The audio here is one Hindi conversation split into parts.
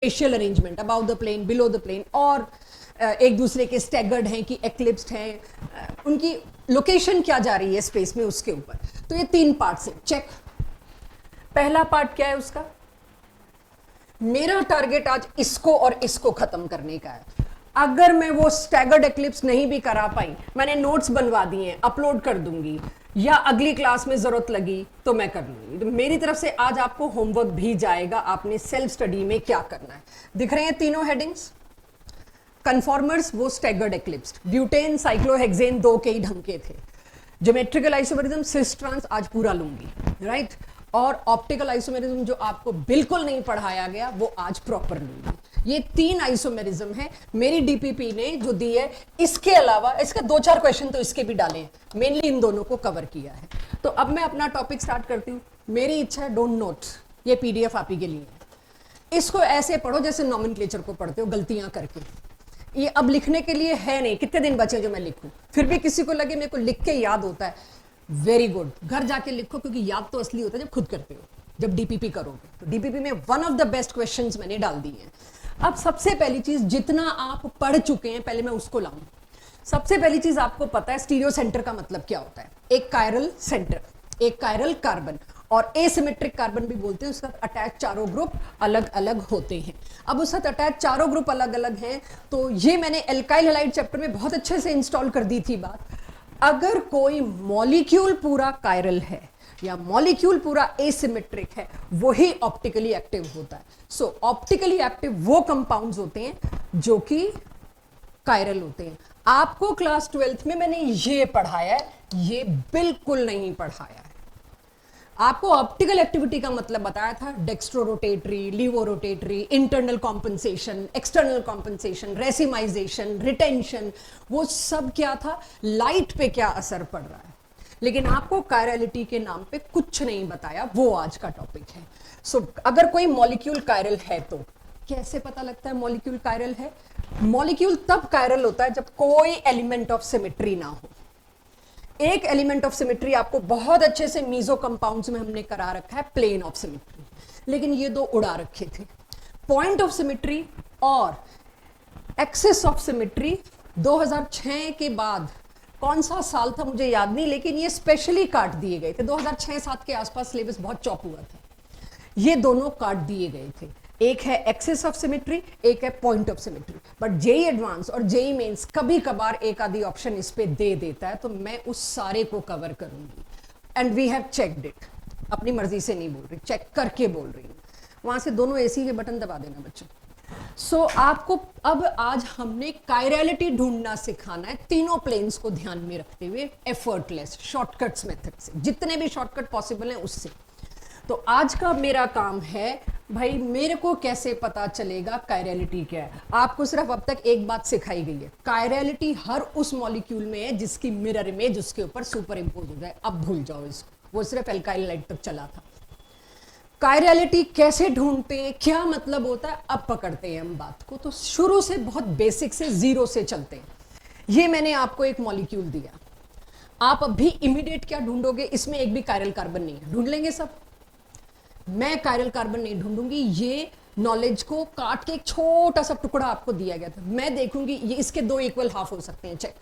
Special arrangement about the plane, below the plane, और एक दूसरे के स्टैगर्ड हैं कि एक्लिप्स्ड हैं, उनकी लोकेशन क्या जा रही है स्पेस में उसके ऊपर। तो ये 3 पार्ट्स हैं। चेक। पहला पार्ट क्या है उसका? मेरा टारगेट आज इसको और इसको खत्म करने का है। अगर मैं वो स्टैगर्ड एक्लिप्स नहीं भी करा पाई, मैंने नोट्स बनवा दिए, अपलोड कर दूंगी, या अगली क्लास में जरूरत लगी तो मैं कर लूंगी। तो मेरी तरफ से आज आपको होमवर्क भी जाएगा, आपने सेल्फ स्टडी में क्या करना है। दिख रहे हैं तीनों हेडिंग्स? कन्फॉर्मर्स वो स्टैगर्ड एक्लिप्स्ड, ब्यूटेन साइक्लोहेक्सेन 2 के ही ढंग के थे। ज्योमेट्रिकल आइसोमेरिज्म सिस ट्रांस आज पूरा लूंगी, राइट। और ऑप्टिकल आइसोमेरिज्म जो आपको बिल्कुल नहीं पढ़ाया गया वो आज प्रॉपर लूंगी। ये 3 आइसोमेरिज्म है मेरी डीपीपी ने जो दी है। इसके अलावा इसके 2-4 क्वेश्चन तो इसके भी डाले हैं, मेनली इन दोनों को कवर किया है। तो अब मैं अपना टॉपिक स्टार्ट करती हूँ। मेरी इच्छा है डोंट नोट, ये पीडीएफ आप ही के लिए है। इसको ऐसे पढ़ो जैसे नॉमेनक्लेचर को पढ़ते हो, गलतियां करके। ये अब लिखने के लिए है नहीं, कितने दिन बचे जो मैं लिखूं। फिर भी किसी को लगे मेरे को लिख के याद होता है, वेरी गुड, घर जाके लिखो, क्योंकि याद तो असली होता है जब खुद करते हो। जब डीपीपी करोगे तो डीपीपी में one of the best questions मैंने डाल दिए हैं। अब सबसे पहली चीज, जितना आप पढ़ चुके हैं पहले मैं उसको लाऊं। सबसे पहली चीज आपको पता है स्टीरियो सेंटर का मतलब क्या होता है। एक कायरल सेंटर, एक कायरल कार्बन, और एसिमेट्रिक कार्बन भी बोलते हैं। उसका अटैच चारों ग्रुप अलग अलग होते हैं। अब उसका अटैच चारों ग्रुप अलग अलग हैं, तो ये मैंने एल्काइल हैलाइड चैप्टर में बहुत अच्छे से इंस्टॉल कर दी थी बात। अगर कोई मॉलिक्यूल पूरा कायरल है या मॉलिक्यूल पूरा एसिमेट्रिक है, वही ऑप्टिकली एक्टिव होता है। सो ऑप्टिकली एक्टिव वो कंपाउंड्स होते हैं जो कि कायरल होते हैं। आपको क्लास 12th में मैंने ये पढ़ाया है, ये बिल्कुल नहीं पढ़ाया है। आपको ऑप्टिकल एक्टिविटी का मतलब बताया था, dextrorotatory, laevorotatory, internal compensation, external compensation, racemisation, retention, वो सब क्या था, लाइट पे क्या असर पड़ रहा है। लेकिन आपको कायरलिटी के नाम पे कुछ नहीं बताया, वो आज का टॉपिक है। सो अगर कोई मॉलिक्यूल कायरल है तो कैसे पता लगता है मॉलिक्यूल कायरल है? मॉलिक्यूल तब कायरल होता है जब कोई एलिमेंट ऑफ सिमेट्री ना हो। एक एलिमेंट ऑफ सिमेट्री आपको बहुत अच्छे से मीजो कंपाउंड्स में हमने करा रखा है, प्लेन ऑफ सिमेट्री, लेकिन ये 2 उड़ा रखे थे। पॉइंट ऑफ सिमेट्री और एक्सिस ऑफ सिमेट्री 2006 के बाद, कौन सा साल था मुझे याद नहीं, लेकिन ये स्पेशली काट दिए गए थे। 2006-7 के आसपास सिलेबस बहुत चौप हुआ था, ये दोनों काट दिए गए थे। एक है एक्सिस ऑफ सिमेट्री, एक है point of symmetry. But JEE advanced और जेई मेंस कभी कभार एक आधी ऑप्शन इस पे दे देता है, तो मैं उस सारे को कवर करूंगी। And we have checked it, अपनी मर्जी से नहीं बोल रही, चेक करके बोल रही हूँ। वहां से दोनों एसी के बटन दबा देना बच्चों। सो आपको अब आज हमने कायरलिटी ढूंढना सिखाना है, तीनों प्लेन्स को ध्यान में रखते हुए, एफर्टलेस शॉर्टकट्स मेथड से, जितने भी शॉर्टकट पॉसिबल हैं उससे। तो आज का मेरा काम है भाई, मेरे को कैसे पता चलेगा कायरलिटी क्या है। आपको सिर्फ अब तक एक बात सिखाई गई है, कायरलिटी हर उस मॉलिक्यूल में है जिसकी मिरर इमेज उसके ऊपर सुपर इम्पोज हो जाए। अब भूल जाओ इसको, वो सिर्फ एल्काइल हैलाइड तक चला था। कायरलिटी कैसे ढूंढते हैं, क्या मतलब होता है, अब पकड़ते हैं हम बात को। तो शुरू से बहुत बेसिक से, जीरो से चलते हैं। ये मैंने आपको एक मॉलिक्यूल दिया, आप अब भी इमीडिएट क्या ढूंढोगे, इसमें एक भी कायरल कार्बन नहीं है, ढूंढ लेंगे सब। मैं कायरल कार्बन नहीं ढूंढूंगी, ये नॉलेज को काट के एक छोटा सा टुकड़ा आपको दिया गया था, मैं देखूंगी ये इसके 2 इक्वल हाफ हो सकते हैं, चेक।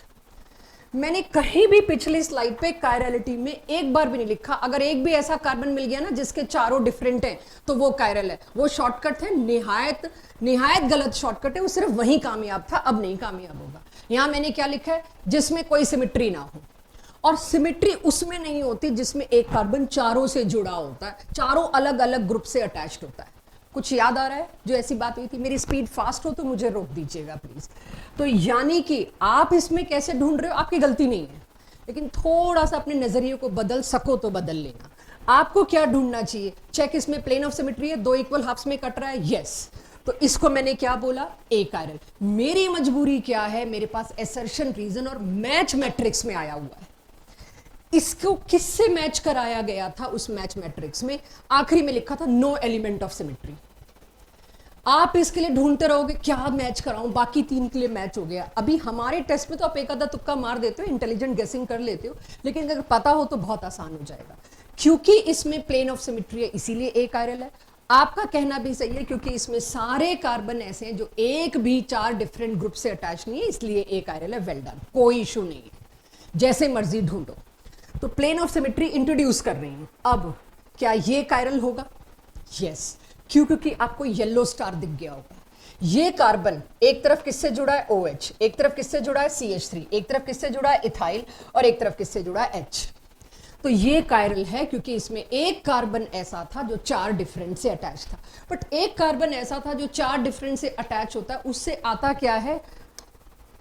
मैंने कहीं भी पिछली स्लाइड पे कायरलिटी में एक बार भी नहीं लिखा, अगर एक भी ऐसा कार्बन मिल गया ना जिसके चारों डिफरेंट हैं तो वो कायरल है। वो शॉर्टकट है, निहायत गलत शॉर्टकट है, वो सिर्फ वहीं कामयाब था, अब नहीं कामयाब होगा। यहां मैंने क्या लिखा है, जिसमें कोई सिमेट्री ना हो, और सिमेट्री उसमें नहीं होती जिसमें एक कार्बन चारों से जुड़ा होता है, चारों अलग अलग ग्रुप से अटैच्ड होता है। कुछ याद आ रहा है जो ऐसी बात हुई थी? मेरी स्पीड फास्ट हो तो मुझे रोक दीजिएगा प्लीज। तो यानी कि आप इसमें कैसे ढूंढ रहे हो, आपकी गलती नहीं है, लेकिन थोड़ा सा अपने नजरिए को बदल सको तो बदल लेना। आपको क्या ढूंढना चाहिए, चेक, इसमें प्लेन ऑफ सिमेट्री है, 2 इक्वल हाफ्स में कट रहा है, यस, तो इसको मैंने क्या बोला, ए कायरल। मेरी मजबूरी क्या है, मेरे पास एसर्शन रीजन और मैच मैट्रिक्स में आया हुआ है। इसको किससे मैच कराया गया था, उस मैच मैट्रिक्स में आखिरी में लिखा था नो एलिमेंट ऑफ सिमेट्री। आप इसके लिए ढूंढते रहोगे क्या मैच कराऊं, बाकी 3 के लिए मैच हो गया। अभी हमारे टेस्ट में तो आप एक आधा तुक्का मार देते हो, इंटेलिजेंट गेसिंग कर लेते हो, लेकिन अगर पता हो तो बहुत आसान हो जाएगा, क्योंकि इसमें प्लेन ऑफ सिमेट्री है इसीलिए ए कायरल है। आपका कहना भी सही है, क्योंकि इसमें सारे कार्बन ऐसे हैं जो एक भी 4 डिफरेंट ग्रुप से अटैच नहीं है, इसलिए एक आयरल है। वेल डन, कोई इशू नहीं है, जैसे मर्जी ढूंढो। तो प्लेन ऑफ सिमेट्री इंट्रोड्यूस कर रही हूं। अब क्या ये कायरल होगा? यस। क्यों? क्योंकि आपको येलो स्टार दिख गया होगा। ये कार्बन एक तरफ किससे जुड़ा है? OH, एक तरफ किससे जुड़ा है? CH3, एक तरफ किससे जुड़ा है? इथाइल, और एक तरफ किससे जुड़ा है? H। तो ये कायरल है क्योंकि इसमें एक कार्बन ऐसा था जो 4 डिफरेंट से अटैच था। बट एक कार्बन ऐसा था जो 4 डिफरेंट से अटैच होता है, उससे आता क्या है?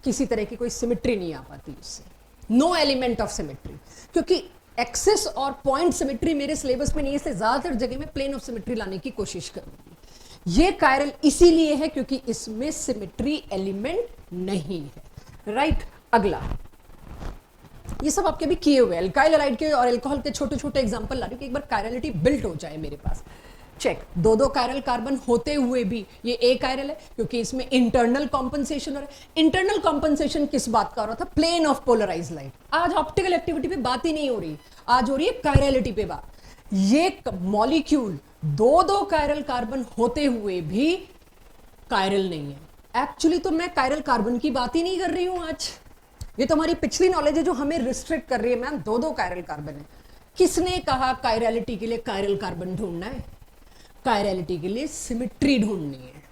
किसी तरह की कोई सिमेट्री नहीं आ पाती उससे, नो एलिमेंट ऑफ सिमेट्री। क्योंकि एक्सेस और पॉइंट सिमेट्री मेरे सिलेबस में नहीं है, इसलिए ज्यादातर जगह में प्लेन ऑफ सिमेट्री लाने की कोशिश करूंगी। ये कायरल इसीलिए है क्योंकि इसमें सिमेट्री एलिमेंट नहीं है। राइट। अगला, ये सब आपके भी किए हुए एल्काइल हैलाइड के और अल्कोहल के छोटे छोटे एग्जांपल ला रही हूं कि एक बार कायरलिटी बिल्ट हो जाए मेरे पास। चेक, दो कायरल कार्बन होते हुए भी ये एक कायरल है क्योंकि इसमें इंटरनल कॉम्पनसेशन हो रहा है। इंटरनल कॉम्पनसेशन किस बात का हो रहा था? Plane of polarise light. आज ऑप्टिकल एक्टिविटी पे बात ही नहीं हो रही, आज हो रही है कायरलिटी पे बात। ये मॉलिक्यूल दो कायरल कार्बन होते हुए भी कायरल नहीं है। एक्चुअली तो मैं कायरल कार्बन की बात ही नहीं कर रही हूं आज, ये तो हमारी पिछली नॉलेज है जो हमें रिस्ट्रिक्ट कर रही है। मैम दो कायरल कार्बन है। किसने कहा कायरलिटी के लिए कायरल कार्बन ढूंढना है? कायरलिटी के लिए सिमेट्री ढूंढनी है।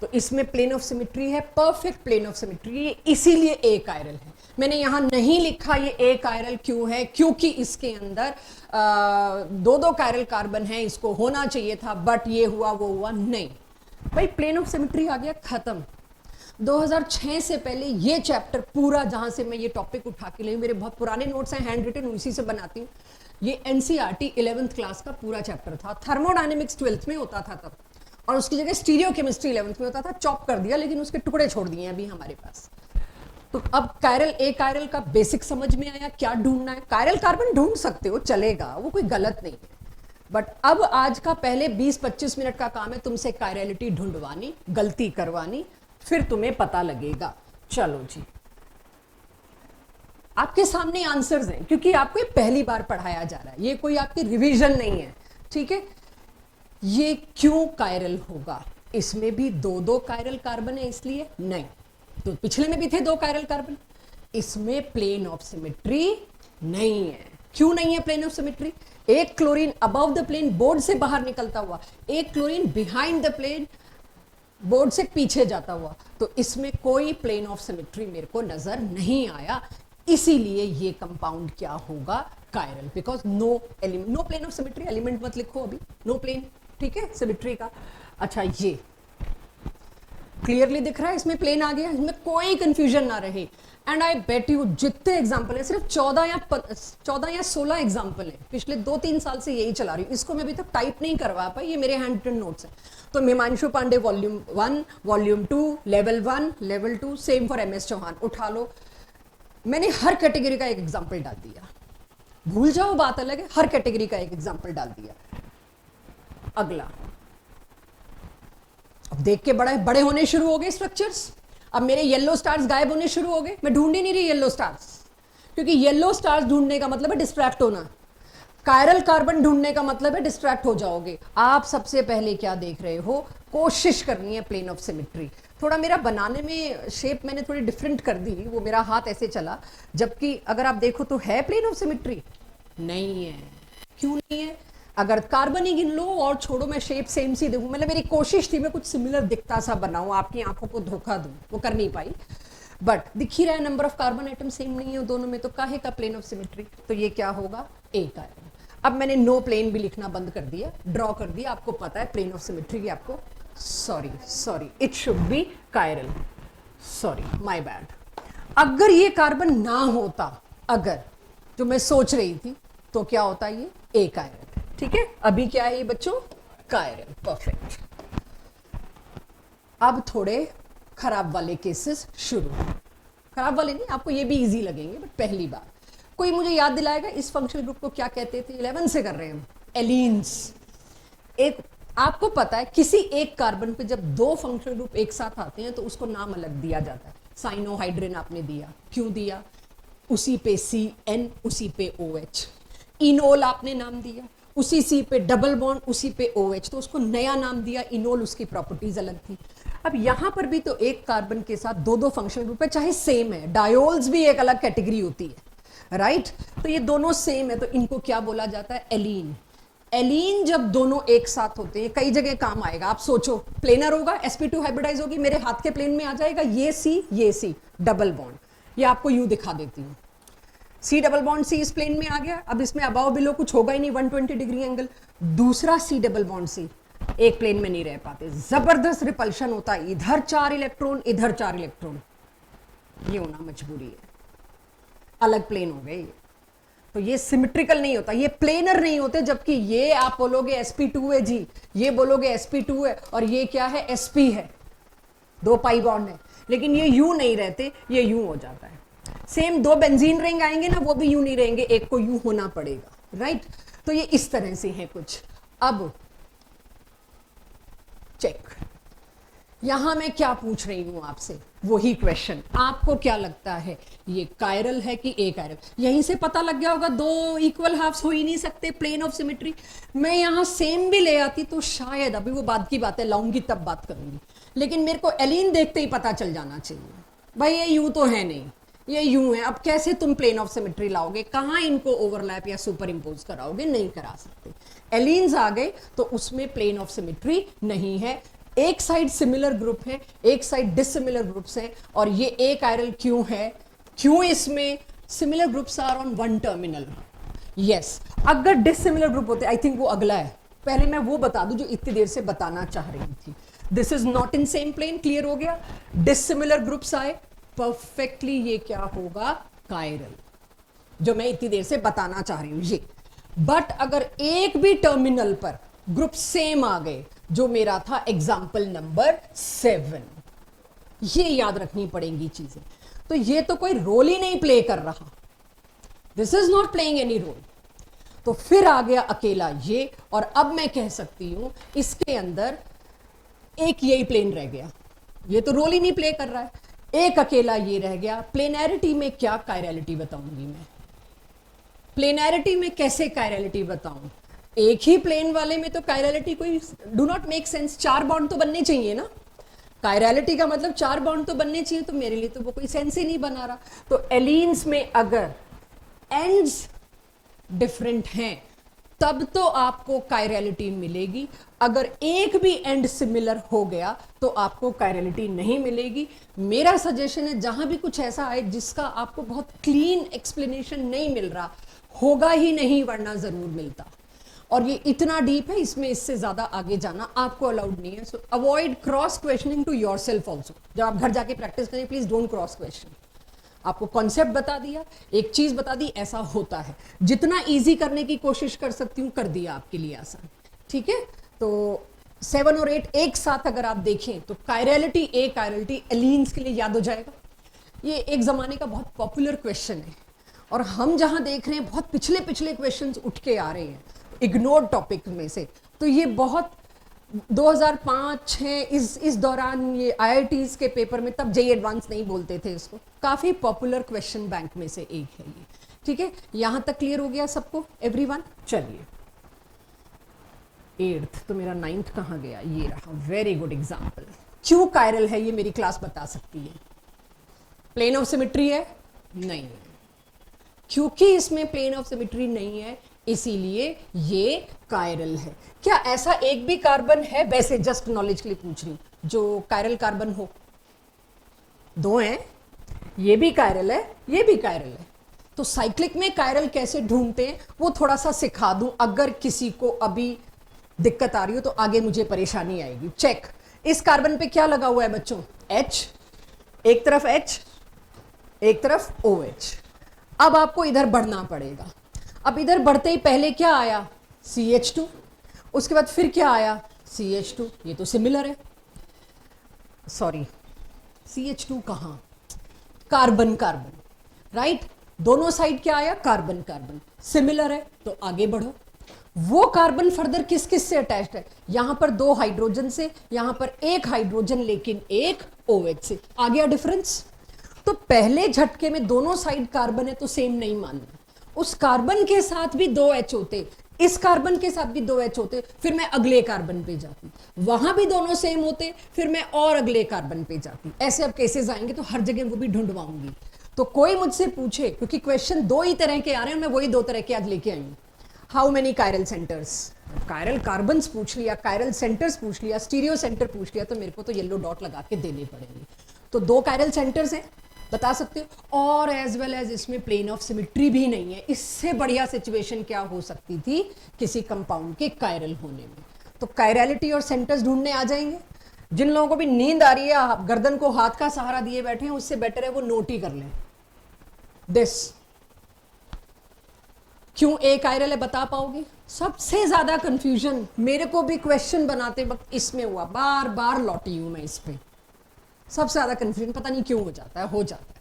तो इसमें प्लेन ऑफ सिमेट्री है, परफेक्ट प्लेन ऑफ सिमेट्री है, इसीलिए ए कायरल है। मैंने यहां नहीं लिखा ये ए कायरल क्यों है, क्योंकि इसके अंदर दो कायरल कार्बन है, इसको होना चाहिए था, बट ये हुआ वो हुआ नहीं। भाई प्लेन ऑफ सिमेट्री आ गया, खत्म। 2006 से पहले ये चैप्टर पूरा, जहां से मैं ये टॉपिक उठा के लाई, मेरे बहुत पुराने नोट्स हैं, हैंड रिटन, उसी से बनाती हूँ। ये NCERT 11th क्लास का पूरा चैप्टर था। थर्मोडायनेमिक्स 12th में होता था तब, और उसकी जगह स्टीरियो केमिस्ट्री 11th में होता था। चॉप कर दिया, लेकिन उसके टुकड़े छोड़ दिए अभी हमारे पास। तो अब कायरल, ए कायरल का बेसिक समझ में आया, क्या ढूंढना है। कायरल कार्बन ढूंढ सकते हो, चलेगा, वो कोई गलत नहीं है। बट अब आज का पहले 20-25 मिनट का काम है तुमसे कायरलिटी ढूंढवानी, गलती करवानी, फिर तुम्हें पता लगेगा। चलो जी, आपके सामने आंसर्स हैं, क्योंकि आपको ये पहली बार पढ़ाया जा रहा है, ये कोई आपकी रिवीजन नहीं है, ठीक है। ये क्यों कायरल होगा? इसमें भी दो कायरल कार्बन है इसलिए नहीं, तो पिछले में भी थे 2 कायरल कार्बन। इसमें प्लेन ऑफ सिमेट्री नहीं है। क्यों नहीं है प्लेन ऑफ सिमेट्री? एक chlorine above the plane board से बाहर निकलता हुआ, एक chlorine behind the plane board से पीछे जाता हुआ, तो इसमें कोई प्लेन ऑफ सिमेट्री मेरे को नजर नहीं आया। इसीलिए ये कंपाउंड क्या होगा? Chiral, because no element, no plane of symmetry. Element मत लिखो अभी, नो प्लेन, ठीक है, सिमेट्री का। अच्छा, ये क्लियरली दिख रहा है, इसमें प्लेन आ गया, इसमें कोई कंफ्यूजन ना रहे। एंड आई बेट यू जितने एग्जाम्पल है, सिर्फ 14 या 16 एग्जाम्पल है, पिछले 2-3 साल से यही चला रही हूँ। इसको मैं अभी तक टाइप नहीं करवा पाई, ये मेरे हैंड रिटन नोट्स हैं। तो Himanshu Pandey volume 1, volume 2, level 1, level 2, same for MS Chauhan, उठा लो। मैंने हर कैटेगरी का एक एग्जाम्पल डाल दिया, भूल जाओ बात अलग है, हर कैटेगरी का एक एग्जाम्पल डाल दिया। अगला, अब देख के बड़े होने शुरू हो गए स्ट्रक्चर्स। अब मेरे येलो स्टार्स गायब होने शुरू हो गए, मैं ढूंढ ही नहीं रही येलो स्टार्स, क्योंकि येलो स्टार्स ढूंढने का मतलब है डिस्ट्रैक्ट होना। कायरल कार्बन ढूंढने का मतलब है डिस्ट्रैक्ट हो जाओगे। आप सबसे पहले क्या देख रहे हो? कोशिश करनी है प्लेन ऑफ सिमेट्री। थोड़ा मेरा बनाने में शेप मैंने थोड़ी डिफरेंट कर दी, वो मेरा हाथ ऐसे चला, जबकि अगर आप देखो तो है प्लेन ऑफ सिमेट्री नहीं है। क्यों नहीं है? अगर कार्बन ही गिन लो और छोड़ो, मैं शेप सेम सी देखूं, मतलब मेरी कोशिश थी मैं कुछ सिमिलर दिखता सा बनाऊं, आपकी आंखों को धोखा दूं, वो कर नहीं पाई। बट दिख ही रहा है number of carbon atom same नहीं है दोनों में, तो काहे का प्लेन ऑफ सिमेट्री? तो ये क्या होगा? ए कायरल। अब मैंने नो प्लेन भी लिखना बंद कर दिया, ड्रॉ कर दिया, आपको पता है प्लेन ऑफ सिमेट्री की, आपको sorry it should B chiral, sorry my bad. अगर ये कार्बन ना होता, अगर जो मैं सोच रही थी, तो क्या होता? ये ए कायरल, ठीक है। अभी क्या है ये बच्चों? Chiral, perfect. अब थोड़े खराब वाले केसेस शुरू। खराब वाले नहीं, आपको ये भी इजी लगेंगे, बट पहली बार कोई मुझे याद दिलाएगा इस फंक्शनल ग्रुप को क्या कहते थे? 11 से कर रहे हैं हम, एलीन्स। एक आपको पता है किसी एक कार्बन पे जब 2 फंक्शनल ग्रुप एक साथ आते हैं तो उसको नाम अलग दिया जाता है। साइनोहाइड्रिन आपने दिया, क्यों दिया? उसी पे CN, उसी पे OH। इनोल आपने नाम दिया, उसी सी पे डबल बॉन्ड, उसी पे OH, तो उसको नया नाम दिया इनोल, उसकी प्रॉपर्टीज अलग थी। अब यहां पर भी तो एक कार्बन के साथ दो दो फंक्शनल ग्रुप है, चाहे सेम है, डायोल्स भी एक अलग कैटेगरी होती है, राइट। तो ये दोनों सेम है, तो इनको क्या बोला जाता है? एलीन। एलीन जब दोनों एक साथ होते हैं, कई जगह काम आएगा। आप सोचो, प्लेनर होगा, sp2 हाइब्रिडाइज होगी, मेरे हाथ के प्लेन में आ जाएगा, ये सी डबल बॉन्ड, ये आपको यूं दिखा देती हूं, सी डबल बॉन्ड सी इस प्लेन में आ गया। अब इसमें अबाव बिलो कुछ होगा ही नहीं, 120 डिग्री एंगल। दूसरा सी डबल बॉन्ड सी, एक प्लेन में नहीं रह पाते, जबरदस्त रिपल्शन होता है, इधर 4 इलेक्ट्रॉन, इधर 4 इलेक्ट्रॉन, ये होना मजबूरी है, अलग प्लेन हो गए। तो ये सिमेट्रिकल नहीं होता, ये प्लेनर नहीं होते। जबकि ये आप बोलोगे sp2 है जी, ये बोलोगे sp2 है, और ये क्या है? sp है, 2 पाई बॉन्ड है, लेकिन ये यूं नहीं रहते, ये यूं हो जाता है। सेम 2 बेंजीन रिंग आएंगे ना, वो भी यूं नहीं रहेंगे, एक को यूं होना पड़ेगा, राइट। तो ये इस तरह से है कुछ। अब चेक, यहां मैं क्या पूछ रही हूं आपसे, वही क्वेश्चन, आपको क्या लगता है ये कायरल है कि ए कायरल? यहीं से पता लग गया होगा, 2 इक्वल हाफ्स हो ही नहीं सकते, प्लेन ऑफ सिमेट्री। मैं यहां सेम भी ले आती तो शायद, अभी वो बाद की बात है, लाऊंगी तब बात करूंगी, लेकिन मेरे को एलीन देखते ही पता चल जाना चाहिए, भाई ये यूं तो है नहीं, ये यूं है। अब कैसे तुम प्लेन ऑफ सिमेट्री लाओगे? कहां इनको ओवरलैप या सुपर इंपोज कराओगे? नहीं करा सकते। एलीन्स आ गए तो उसमें प्लेन ऑफ सिमेट्री नहीं है, एक साइड सिमिलर ग्रुप है, एक साइड डिसिमिलर ग्रुप्स हैं। और ये ए कायरल क्यों है? क्यों इसमें similar groups are on one terminal? Yes, अगर डिसिमिलर ग्रुप होते, आई थिंक वो अगला है, पहले मैं वो बता दूं जो इतनी देर से बताना चाह रही थी। This is not in same plane, clear हो गया। डिसिमिलर ग्रुप्स आए, परफेक्टली ये क्या होगा? कायरल, जो मैं इतनी देर से बताना चाह रही हूं ये। बट अगर एक भी टर्मिनल पर ग्रुप सेम आ गए, जो मेरा था एग्जाम्पल नंबर 7, ये याद रखनी पड़ेंगी चीजें। तो ये तो कोई रोल ही नहीं प्ले कर रहा, this is not playing any role. तो फिर आ गया अकेला ये, और अब मैं कह सकती हूं इसके अंदर एक यही प्लेन रह गया, ये तो रोल ही नहीं प्ले कर रहा है, एक अकेला ये रह गया। प्लेनैरिटी में क्या कायरलिटी बताऊंगी मैं? प्लेनैरिटी में कैसे कायरलिटी बताऊं? एक ही प्लेन वाले में तो कायरलिटी कोई do not make sense, 4 bond तो बनने चाहिए ना, कायरलिटी का मतलब 4 बॉन्ड तो बनने चाहिए, तो मेरे लिए तो वो कोई सेंस ही नहीं बना रहा। तो एलीन्स में अगर एंड्स डिफरेंट हैं तब तो आपको कायरलिटी मिलेगी, अगर एक भी एंड सिमिलर हो गया तो आपको कायरलिटी नहीं मिलेगी। मेरा सजेशन है, जहां भी कुछ ऐसा है जिसका आपको बहुत क्लीन एक्सप्लेनेशन नहीं मिल रहा, होगा ही नहीं, वरना जरूर मिलता। और ये इतना डीप है, इसमें इससे ज्यादा आगे जाना आपको अलाउड नहीं है। So avoid cross questioning to yourself also. जब आप घर जाके प्रैक्टिस करें, प्लीज डोंट क्रॉस क्वेश्चन। आपको कॉन्सेप्ट बता दिया, एक चीज बता दी, ऐसा होता है, जितना इजी करने की कोशिश कर सकती हूं कर दिया आपके लिए आसान, ठीक है। तो 7 और 8 एक साथ अगर आप देखें तो कायरलिटी, ए कायरलिटी एलीन्स के लिए याद हो जाएगा। ये एक जमाने का बहुत पॉपुलर क्वेश्चन है, और हम जहां देख रहे हैं बहुत पिछले पिछले क्वेश्चंस उठ के आ रहे हैं इग्नोर्ड टॉपिक में से। तो ये बहुत 2005-6 इस दौरान ये IITs के पेपर में, तब JEE एडवांस नहीं बोलते थे इसको, काफी पॉपुलर क्वेश्चन बैंक में से एक है ये, ठीक है। यहां तक क्लियर हो गया सबको, एवरीवन? चलिए 8th, तो मेरा 9th कहां गया? ये रहा, वेरी गुड एग्जाम्पल। क्यों कायरल है ये मेरी क्लास बता सकती है। प्लेन ऑफ सिमेट्री है? नहीं है, क्योंकि इसमें प्लेन ऑफ सिमेट्री नहीं है इसीलिए ये कायरल है। क्या ऐसा एक भी कार्बन है, वैसे जस्ट नॉलेज के लिए पूछ रही हूं, जो कायरल कार्बन हो? 2 हैं, ये भी कायरल है, ये भी कायरल है। तो साइक्लिक में कायरल कैसे ढूंढते हैं वो थोड़ा सा सिखा दूं, अगर किसी को अभी दिक्कत आ रही हो तो आगे मुझे परेशानी आएगी। चेक, इस कार्बन पे क्या लगा हुआ है बच्चों? H, एक तरफ H, एक तरफ OH। अब आपको इधर बढ़ना पड़ेगा। अब इधर बढ़ते ही पहले क्या आया? CH2, उसके बाद फिर क्या आया? CH2। ये तो सिमिलर है, सॉरी CH2 कहां? Carbon carbon, right. दोनों साइड क्या आया? कार्बन कार्बन, सिमिलर है, तो आगे बढ़ो। वो कार्बन फर्दर किस किस से अटैच्ड है? यहां पर 2 हाइड्रोजन से, यहां पर 1 हाइड्रोजन लेकिन 1 OH से। आ गया डिफरेंस? तो पहले झटके में दोनों साइड कार्बन है तो सेम नहीं मानना, उस कार्बन के साथ भी 2 H होते, इस कार्बन के साथ भी 2 H होते, फिर मैं अगले कार्बन पे जाती, वहां भी दोनों सेम होते, फिर मैं और अगले कार्बन पे जाती। ऐसे अब केसेस आएंगे तो हर जगह वो भी ढूंढवाऊंगी। तो कोई मुझसे पूछे, क्योंकि क्वेश्चन 2 ही तरह के आ रहे हैं, मैं वही 2 तरह के आज लेके आई हूं। How many chiral centres, chiral carbons पूछ लिया, कायरल सेंटर्स पूछ लिया, स्टीरियो सेंटर पूछ लिया, तो मेरे को तो येलो डॉट लगा के देने पड़ेंगे। तो 2 कायरल सेंटर्स हैं, बता सकते हो, और एज वेल एज इसमें प्लेन ऑफ सिमेट्री भी नहीं है। इससे बढ़िया सिचुएशन क्या हो सकती थी किसी कंपाउंड के कायरल होने में। तो कायरलिटी और सेंटर्स ढूंढने आ जाएंगे। जिन लोगों को भी नींद आ रही है, गर्दन को हाथ का सहारा दिए बैठे हैं, उससे बेटर है वो नोट ही कर लें दिस। क्यों एक कायरल है बता पाओगे? सबसे ज्यादा कंफ्यूजन मेरे को भी क्वेश्चन बनाते वक्त इसमें हुआ, बार बार लौटी हूं मैं इस पे। सबसे ज्यादा कंफ्यूजन पता नहीं क्यों हो जाता है, हो जाता है।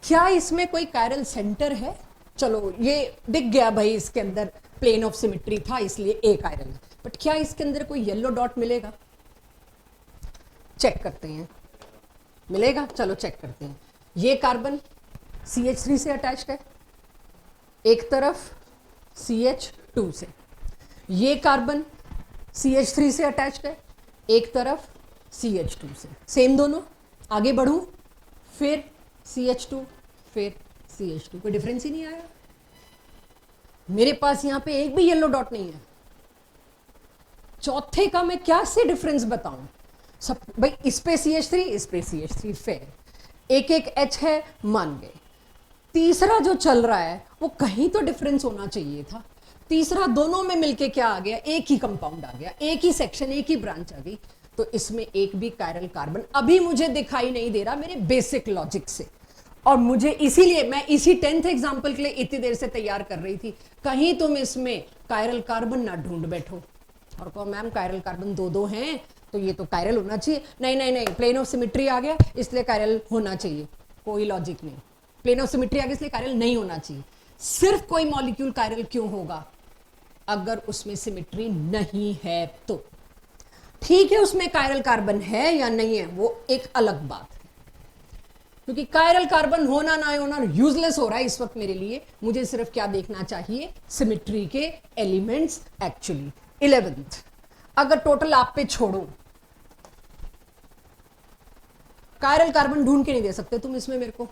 क्या इसमें कोई कायरल सेंटर है? चलो ये दिख गया भाई, इसके अंदर प्लेन ऑफ सिमेट्री था इसलिए ए कायरल है, बट क्या इसके अंदर कोई येलो डॉट मिलेगा? चेक करते हैं, मिलेगा? चलो चेक करते हैं। ये कार्बन CH3 से अटैच्ड है एक तरफ, CH2 से। ये कार्बन CH3 से अटैच्ड है एक तरफ, CH2 से। सेम दोनों, आगे बढ़ूं, फिर CH2, फिर CH2, कोई डिफरेंस ही नहीं आया। मेरे पास यहां पे एक भी येलो डॉट नहीं है। चौथे का मैं क्या से डिफरेंस बताऊं? सब भाई, इस पे CH3, इस पे CH3, फेयर, एक एक H है, मान गए। तीसरा जो चल रहा है वो कहीं तो डिफरेंस होना चाहिए था। तीसरा दोनों में मिलके क्या आ गया? एक ही कंपाउंड आ गया, एक ही सेक्शन, एक ही ब्रांच आ गई। तो इसमें एक भी कायरल कार्बन अभी मुझे दिखाई नहीं दे रहा मेरे बेसिक लॉजिक से। और मुझे इसीलिए मैं इसी 10th एग्जाम्पल के लिए इतनी देर से तैयार कर रही थी, कहीं तुम इसमें कायरल कार्बन ना ढूंढ बैठो और कहो मैम कायरल कार्बन 2-2 हैं तो ये तो कायरल होना चाहिए। नहीं नहीं नहीं, प्लेन ऑफ सिमेट्री आ गया इसलिए कायरल होना चाहिए। कोई लॉजिक नहीं। प्लेन ऑफ सिमेट्री आ गया इसलिए कायरल नहीं होना चाहिए। सिर्फ कोई मॉलिक्यूल कायरल क्यों होगा? अगर उसमें सिमेट्री नहीं है तो। ठीक है, उसमें कायरल कार्बन है या नहीं है वो एक अलग बात है, क्योंकि कायरल कार्बन होना ना होना यूजलेस हो रहा है इस वक्त मेरे लिए। मुझे सिर्फ क्या देखना चाहिए? सिमेट्री के एलिमेंट्स। एक्चुअली 11th अगर टोटल आप पे छोड़ो, कायरल कार्बन ढूंढ के नहीं दे सकते तुम इसमें मेरे को।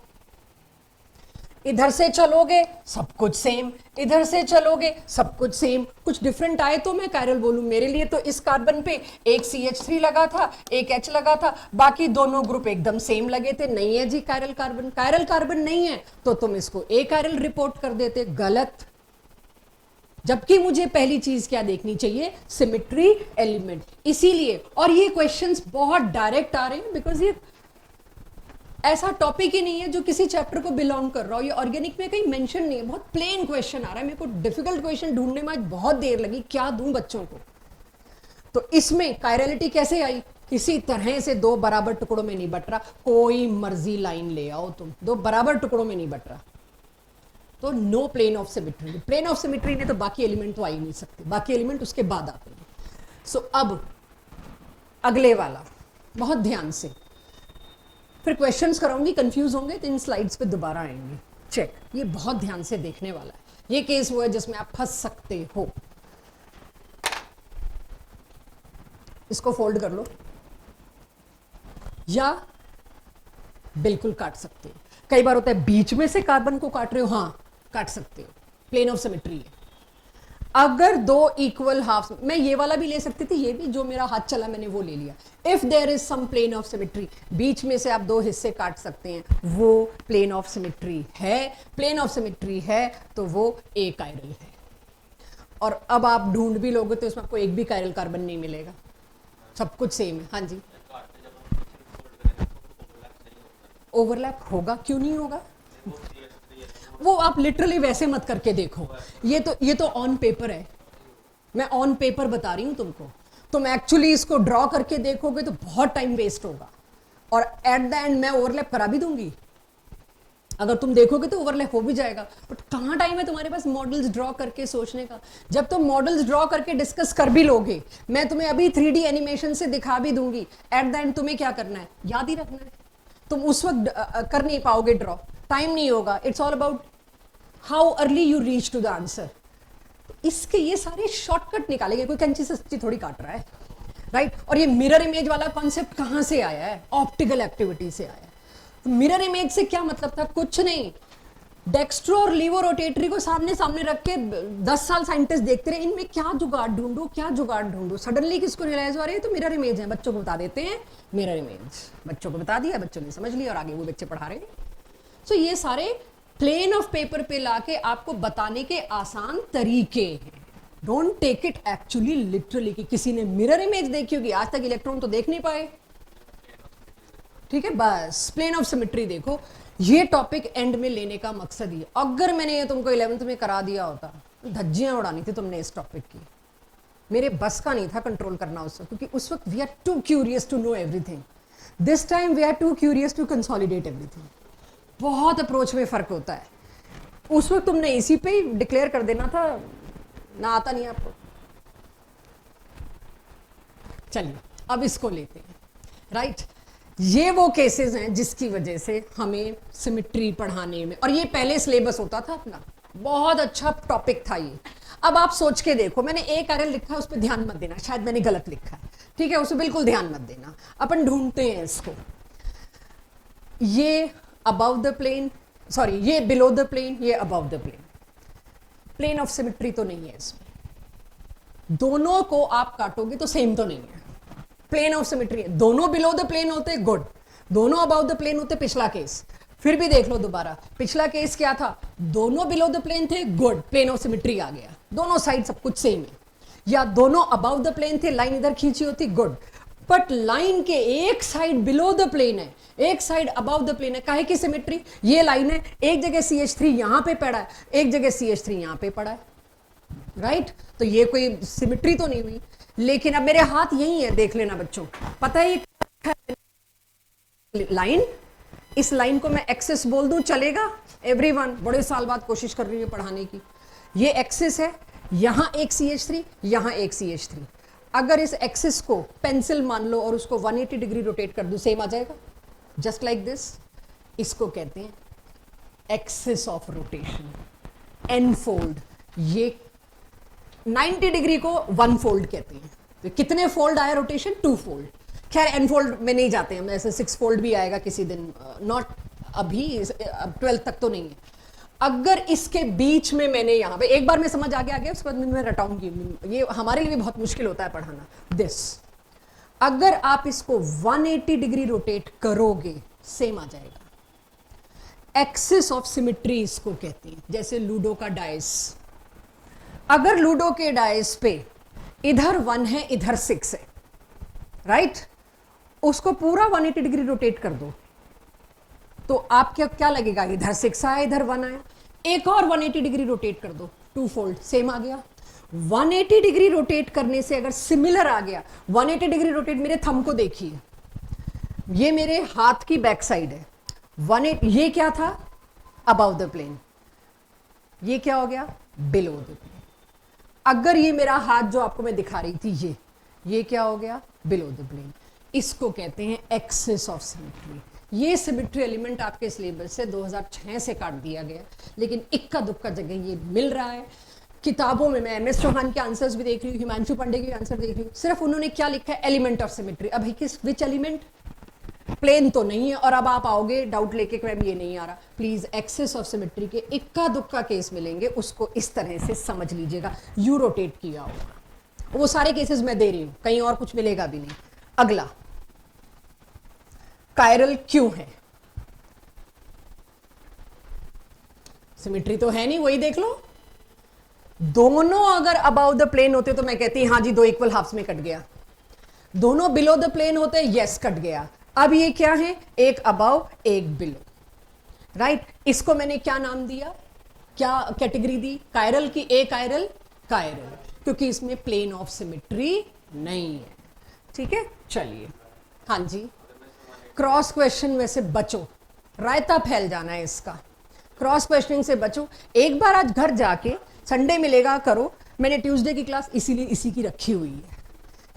इधर से चलोगे सब कुछ सेम, इधर से चलोगे सब कुछ सेम, कुछ डिफरेंट आए तो मैं कायरल बोलूं। मेरे लिए तो इस कार्बन पे एक CH3 लगा था, एक H लगा था, बाकी दोनों ग्रुप एकदम सेम लगे थे। नहीं है जी कायरल कार्बन, कायरल कार्बन नहीं है तो तुम इसको ए कायरल रिपोर्ट कर देते। गलत। जबकि मुझे पहली चीज क्या देखनी चाहिए? Symmetry element. इसीलिए, और ये क्वेश्चंस बहुत डायरेक्ट आ रहे हैं बिकॉज ये ऐसा टॉपिक ही नहीं है जो किसी चैप्टर को बिलोंग कर रहा हो। ये ऑर्गेनिक में कहीं मेंशन नहीं है, बहुत प्लेन क्वेश्चन आ रहा है। मेरे को डिफिकल्ट क्वेश्चन ढूंढने में आज बहुत देर लगी, क्या दूं बच्चों को। तो इसमें कायरलिटी कैसे आई? किसी तरह से 2 बराबर टुकड़ों में नहीं बट रहा। कोई मर्जी लाइन ले आओ तुम, 2 बराबर टुकड़ों में नहीं बट रहा तो no plane of symmetry. Plane of symmetry ने तो बाकी एलिमेंट तो आ ही नहीं सकते, बाकी एलिमेंट उसके बाद आते हैं। सो अब अगले वाला बहुत ध्यान से, फिर क्वेश्चंस कराऊंगी, कंफ्यूज होंगे तो इन स्लाइड्स पे दोबारा आएंगे। चेक, ये बहुत ध्यान से देखने वाला है। ये केस वो है जिसमें आप फंस सकते हो। इसको फोल्ड कर लो या बिल्कुल काट सकते हो। कई बार होता है बीच में से कार्बन को काट रहे हो, हाँ काट सकते हो, प्लेन ऑफ सिमेट्री है। अगर 2 इक्वल हाफ, मैं ये वाला भी ले सकती थी, ये भी जो मेरा हाथ चला मैंने वो ले लिया। If there is some plane of symmetry, बीच में से आप 2 हिस्से काट सकते हैं, वो प्लेन ऑफ सिमेट्री है। प्लेन ऑफ सिमेट्री है तो वो ए कायरल है। और अब आप ढूंढ भी लोगे तो इसमें आपको एक भी कायरल कार्बन नहीं मिलेगा, सब कुछ सेम है। हाँ जी, ओवरलैप होगा, क्यों नहीं होगा? वो आप लिटरली वैसे मत करके देखो। ये तो ऑन पेपर है, मैं ऑन पेपर बता रही हूं तुमको। तुम एक्चुअली इसको ड्रॉ करके देखोगे तो बहुत टाइम वेस्ट होगा, और एट द एंड मैं ओवरलैप करा भी दूंगी। अगर तुम देखोगे तो ओवरलैप हो भी जाएगा, बट कहां टाइम है तुम्हारे पास मॉडल्स ड्रॉ करके सोचने का? जब तुम मॉडल्स ड्रॉ करके डिस्कस कर भी लोगे, मैं तुम्हें अभी 3D एनिमेशन से दिखा भी दूंगी, एट द एंड तुम्हें क्या करना है? याद ही रखना है। तुम उस वक्त कर नहीं पाओगे ड्रॉ, टाइम नहीं होगा। It's all about how early you reach to the answer. तो इसके ये सारे शॉर्टकट निकालेंगे, कोई कैंची से सच्ची थोड़ी काट रहा है, राइट। और ये मिरर इमेज वाला कॉन्सेप्ट कहां से आया है? ऑप्टिकल एक्टिविटी से आया है। तो मिरर इमेज से क्या मतलब था? कुछ नहीं, डेक्स्ट्रो और लीवो रोटेटरी को सामने सामने रख के 10 साल साइंटिस्ट देखते रहे, इनमें क्या जुगाड़ ढूंढो, क्या जुगाड़ ढूंढो। सडनली किसको रियलाइज हो रहा है तो मिरर इमेज है, बच्चों को बता देते हैं मिरर इमेज, बच्चों को बता दिया, बच्चों ने समझ लिया और आगे वो बच्चे पढ़ा रहे हैं। सो ये सारे प्लेन ऑफ पेपर पे लाके आपको बताने के आसान तरीके हैं। Don't take it actually literally कि किसी ने मिरर इमेज देखी होगी, आज तक इलेक्ट्रॉन तो देख नहीं पाए, ठीक है, बस प्लेन ऑफ सिमेट्री देखो। ये टॉपिक एंड में लेने का मकसद ही, अगर मैंने ये तुमको 11th में करा दिया होता, धज्जियां उड़ानी थी तुमने इस टॉपिक की। मेरे बस का नहीं था कंट्रोल करना उस वक्त, क्योंकि उस वक्त we are too curious to know everything. This time we are too curious to consolidate everything. बहुत अप्रोच में फर्क होता है। उस वक्त तुमने इसी पे ही डिक्लेयर कर देना था, ना आता नहीं आपको। चलिए अब इसको लेते हैं, राइट। ये वो केसेस हैं जिसकी वजह से हमें सिमेट्री पढ़ाने में, और ये पहले सिलेबस होता था अपना, बहुत अच्छा टॉपिक था ये। अब आप सोच के देखो, मैंने एक आरएल लिखा है, उस पर ध्यान मत देना, शायद मैंने गलत लिखा है, ठीक है, उसे बिल्कुल ध्यान मत देना। अपन ढूंढते हैं इसको, ये अबव द प्लेन, सॉरी ये बिलो द प्लेन, ये above the plane, plane of symmetry तो नहीं है इसमें। दोनों को आप काटोगे तो सेम तो नहीं है, प्लेन ऑफ सिमेट्री है। दोनों बिलो द प्लेन होते गुड, दोनों अबाउट द प्लेन होते पिछला केस। फिर भी देख लो दोबारा, पिछला केस क्या था? दोनों बिलो द प्लेन थे गुड, प्लेन ऑफ सिमेट्री आ गया, दोनों साइड सब कुछ सेम है। या दोनों अबाउट द प्लेन थे, लाइन इधर खींची होती गुड, बट लाइन के एक साइड बिलो द प्लेन है, एक साइड अबाउट द प्लेन है। काहे की सिमेट्री? ये लाइन है, एक जगह CH3 यहां पे पड़ा है, एक जगह CH3 यहां पे पड़ा है, राइट। तो ये कोई सिमेट्री तो नहीं हुई। लेकिन अब मेरे हाथ यही है, देख लेना बच्चों, पता है लाइन, इस लाइन को मैं एक्सिस बोल दूं चलेगा? एवरीवन बड़े साल बाद कोशिश कर रही है पढ़ाने की। ये एक्सिस है, यहां एक CH3, यहां एक CH3। अगर इस एक्सिस को पेंसिल मान लो और उसको 180 डिग्री रोटेट कर दूं, सेम आ जाएगा, जस्ट लाइक दिस। इसको कहते हैं axis of rotation, n fold. ये 90 डिग्री को 1 फोल्ड कहते हैं। तो कितने फोल्ड आया रोटेशन? 2 फोल्ड। खैर एन फोल्ड में नहीं जाते हम, ऐसे 6 फोल्ड भी आएगा किसी दिन, नॉट अभी, अब 12 तक तो नहीं है। अगर इसके बीच में मैंने यहां पे, एक बार में समझ आ गया उसके बाद मैं रटाऊंगी, ये हमारे लिए भी बहुत मुश्किल होता है पढ़ाना। दिस, अगर आप इसको 180 डिग्री रोटेट करोगे, सेम आ जाएगा। एक्सिस ऑफ सिमेट्री इसको कहते हैं। जैसे लूडो का डाइस, अगर लूडो के डाइस पे इधर 1 है, इधर 6 है, राइट, उसको पूरा 180 डिग्री रोटेट कर दो तो आप क्या लगेगा? इधर 6 आया, इधर 1 आया। एक और 180 डिग्री रोटेट कर दो, 2 फोल्ड, सेम आ गया। 180 डिग्री रोटेट करने से अगर सिमिलर आ गया, 180 डिग्री रोटेट, मेरे थंब को देखिए, ये मेरे हाथ की बैक साइड है, 180, ये क्या था? अबाउट द प्लेन, ये क्या हो गया? Below the plane. अगर ये मेरा हाथ जो आपको मैं दिखा रही थी, ये क्या हो गया? Below the plane. इसको कहते हैं एक्सिस ऑफ सिमेट्री। ये सिमेट्री एलिमेंट आपके सिलेबस से 2006 से काट दिया गया, लेकिन इक्का दुक्का जगह ये मिल रहा है किताबों में। मैं MS चौहान के आंसर्स भी देख रही हूँ, हिमांशु पांडे के आंसर देख रही हूँ, सिर्फ उन्होंने क्या लिखा है? Element of symmetry. अब किस विच एलिमेंट? प्लेन तो नहीं है। और अब आप आओगे डाउट लेके कि मैम ये नहीं आ रहा, प्लीज एक्सिस ऑफ सिमेट्री के इक्का दुक्का केस मिलेंगे, उसको इस तरह से समझ लीजिएगा। यू रोटेट किया होगा, वो सारे केसेस मैं दे रही हूं, कहीं और कुछ मिलेगा भी नहीं। अगला, कायरल क्यों है? सिमेट्री तो है नहीं, वही देख लो। दोनों अगर अबाउट द प्लेन होते तो मैं कहती हाँ जी, 2 इक्वल हाफ्स में कट गया। दोनों बिलो द प्लेन होते, यस कट गया। अब ये क्या है? एक अबाव, एक बिलो, राइट। इसको मैंने क्या नाम दिया, क्या कैटेगरी दी? कायरल की। ए कायरल, कायरल, क्योंकि इसमें प्लेन ऑफ सिमेट्री नहीं है, ठीक है। चलिए, हाँ जी, क्रॉस क्वेश्चन में से बचो, रायता फैल जाना है इसका। क्रॉस क्वेश्चनिंग से बचो। एक बार आज घर जाके, संडे मिलेगा, करो। मैंने ट्यूसडे की क्लास इसीलिए इसी की रखी हुई है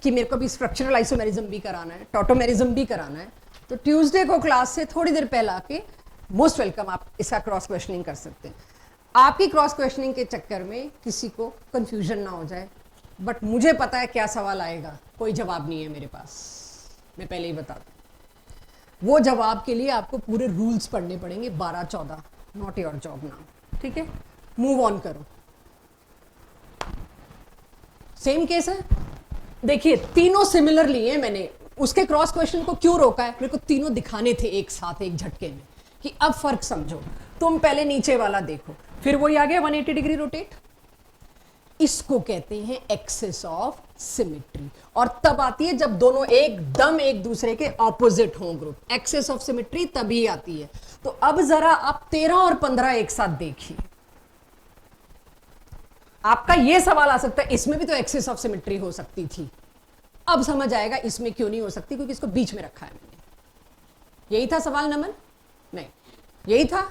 कि मेरे को भी स्ट्रक्चरल आइसोमेरिज्म भी कराना है, टॉटोमेरिज्म भी कराना है। तो ट्यूसडे को क्लास से थोड़ी देर पहले आके मोस्ट वेलकम, आप इसका क्रॉस क्वेश्चनिंग कर सकते हैं। आपकी क्रॉस क्वेश्चनिंग के चक्कर में किसी को कंफ्यूजन ना हो जाए, बट मुझे पता है क्या सवाल आएगा, कोई जवाब नहीं है मेरे पास, मैं पहले ही बता दूं। वो जवाब के लिए आपको पूरे रूल्स पढ़ने पड़ेंगे 12-14, नॉट योर जॉब नाउ, ठीक है। मूव ऑन करो। सेम केस है, देखिए तीनों सिमिलर लिए हैं मैंने। उसके क्रॉस क्वेश्चन को क्यों रोका है, मेरे को तीनों दिखाने थे एक साथ एक झटके में कि अब फर्क समझो। तुम पहले नीचे वाला देखो, फिर वही आ गया 180 डिग्री रोटेट। इसको कहते हैं एक्सेस ऑफ सिमेट्री, और तब आती है जब दोनों एकदम एक दूसरे के ऑपोजिट हों ग्रुप। एक्सेस ऑफ सिमेट्री तभी आती है। तो अब जरा आप 13 और 15 एक साथ देखिए। आपका यह सवाल आ सकता है इसमें भी तो एक्सेस ऑफ सिमेट्री हो सकती थी। अब समझ आएगा इसमें क्यों नहीं हो सकती, क्योंकि इसको बीच में रखा है मैंने। यही था सवाल नमन? नहीं, यही था,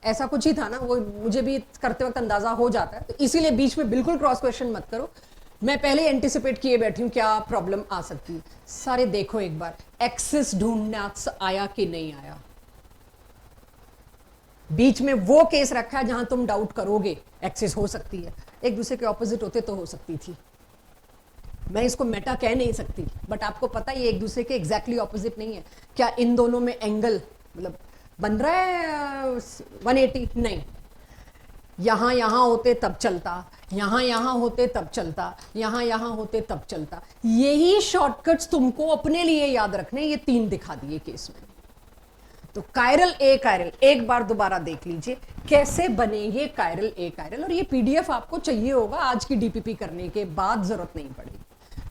ऐसा कुछ ही था ना, वो मुझे भी करते वक्त अंदाजा हो जाता है। तो इसीलिए बीच में बिल्कुल क्रॉस क्वेश्चन मत करो। मैं पहले एंटिसिपेट किए बैठी हूं क्या प्रॉब्लम आ सकती है। सारे देखो एक बार, एक्सेस ढूंढना आया कि नहीं आया। बीच में वो केस रखा है जहां तुम डाउट करोगे एक्सेस हो सकती है। एक दूसरे के ऑपोजिट होते तो हो सकती थी, मैं इसको मेटा कह नहीं सकती, बट आपको पता है ये एक दूसरे के एग्जैक्टली ऑपोजिट नहीं है। क्या इन दोनों में एंगल मतलब बन रहा है 180? नहीं, यहां यहां होते तब चलता, यहां यहां होते तब चलता, यहां यहां होते तब चलता। यही शॉर्टकट्स तुमको अपने लिए याद रखने, ये 3 दिखा दिए केस में। तो कायरल ए कायरल एक बार दोबारा देख लीजिए कैसे बने ये कायरल ए कायरल। और ये पीडीएफ आपको चाहिए होगा आज की डीपीपी करने के बाद, जरूरत नहीं पड़ेगी।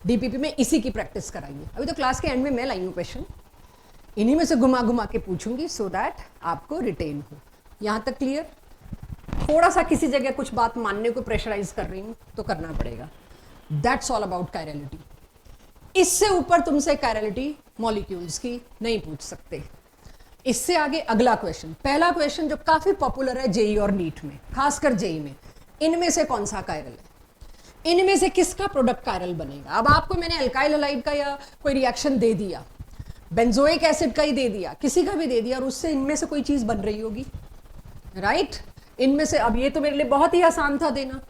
डीपीपी में इसी की प्रैक्टिस कराइए। अभी तो क्लास के एंड में मैं लाई हूं क्वेश्चन, इन्हीं में से घुमा घुमा के पूछूंगी सो दैट आपको रिटेन हो। यहां तक क्लियर? थोड़ा सा किसी जगह कुछ बात मानने को प्रेशराइज कर रही हूं तो करना पड़ेगा। That's all about chirality. इससे ऊपर तुमसे कायरलिटी मॉलिक्यूल्स की नहीं पूछ सकते। इससे आगे अगला क्वेश्चन, पहला क्वेश्चन जो काफी पॉपुलर है जेई और नीट में, खासकर जेई में, इनमें से कौन सा कायरल है, इनमें से किसका प्रोडक्ट कायरल बनेगा। अब आपको मैंने अल्काइल हलाइड का या कोई रिएक्शन दे दिया, बेंजोइक एसिड का ही दे दिया, किसी का भी दे दिया, और उससे इनमें से कोई चीज बन रही होगी, राइट? इनमें से, अब ये तो मेरे लिए बहुत ही आसान था देना।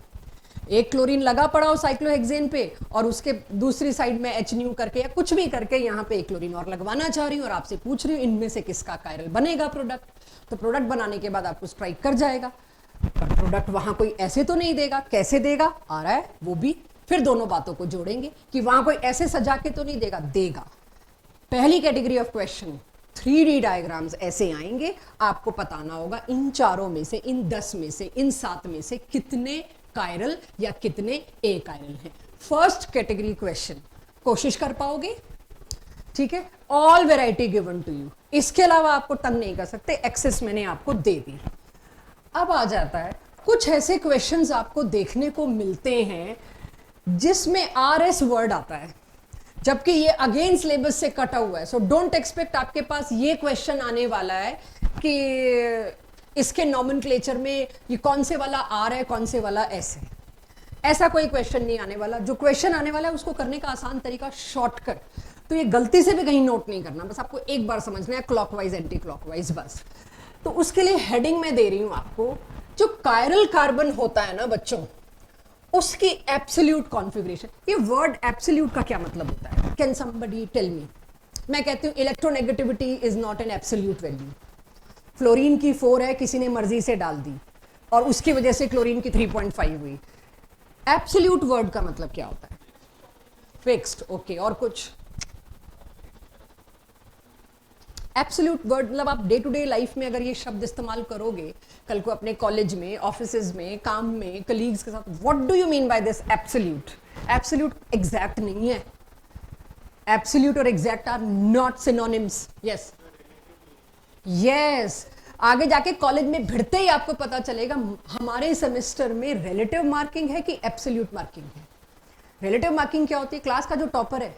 एक क्लोरीन लगा पड़ा हो साइक्लोहेक्सेन पे, और उसके दूसरी साइड में एच न्यू करके या कुछ भी करके यहाँ पे एक क्लोरीन और लगवाना चाह रही हूँ, और आपसे पूछ रही हूँ इनमें से किसका कायरल बनेगा प्रोडक्ट। तो प्रोडक्ट बनाने के बाद आपको स्ट्राइक कर जाएगा, पर प्रोडक्ट वहां कोई ऐसे तो नहीं देगा। कैसे देगा आ रहा है वो भी, फिर दोनों बातों को जोड़ेंगे कि वहां कोई ऐसे सजा के तो नहीं देगा, देगा। पहली category of question 3D diagrams ऐसे आएंगे, आपको बताना होगा इन चारों में से, इन 10 में से, इन 7 में से कितने कायरल या कितने ए कायरल हैं। फर्स्ट कैटेगरी क्वेश्चन कोशिश कर पाओगे? ठीक है, all variety given to you, इसके अलावा आपको तंग नहीं कर सकते, एक्सेस मैंने आपको दे दी। अब आ जाता है कुछ ऐसे क्वेश्चंस आपको देखने को मिलते हैं जिसमें RS वर्ड आता है, जबकि ये अगेन सिलेबस से कटा हुआ है। सो डोंट एक्सपेक्ट आपके पास ये क्वेश्चन आने वाला है कि इसके नॉमेनक्लेचर में ये कौन से वाला आर है, कौन से वाला एस है। ऐसा कोई क्वेश्चन नहीं आने वाला। जो क्वेश्चन आने वाला है उसको करने का आसान तरीका शॉर्टकट, तो ये गलती से भी कहीं नोट नहीं करना, बस आपको एक बार समझना है क्लॉकवाइज एंटी क्लॉकवाइज बस। तो उसके लिए हेडिंग में दे रही हूं आपको, जो कायरल कार्बन होता है ना बच्चों, उसकी एब्सोल्यूट कॉन्फ़िगरेशन। ये वर्ड एब्सोल्यूट का क्या मतलब होता है? Can somebody tell me? मैं कहती हूँ electronegativity is not an absolute value. Fluorine की 4 है, किसी ने मर्जी से डाल दी और उसकी वजह से क्लोरीन की 3.5 हुई। एब्सोल्यूट वर्ड का मतलब क्या होता है? फिक्स्ड। ओके, और कुछ? एब्सोल्यूट वर्ड मतलब आप डे टू डे लाइफ में अगर ये शब्द इस्तेमाल करोगे कल को अपने कॉलेज में, ऑफिसेज में, काम में, कलीग्स के साथ, what do you mean by this absolute? Absolute exact नहीं है। एब्सोल्यूट और exact are not synonyms. Yes yes, आगे जाके कॉलेज में भिड़ते ही आपको पता चलेगा हमारे सेमेस्टर में रिलेटिव मार्किंग है कि एब्सोल्यूट मार्किंग है। रिलेटिव मार्किंग क्या होती है? क्लास का जो टॉपर है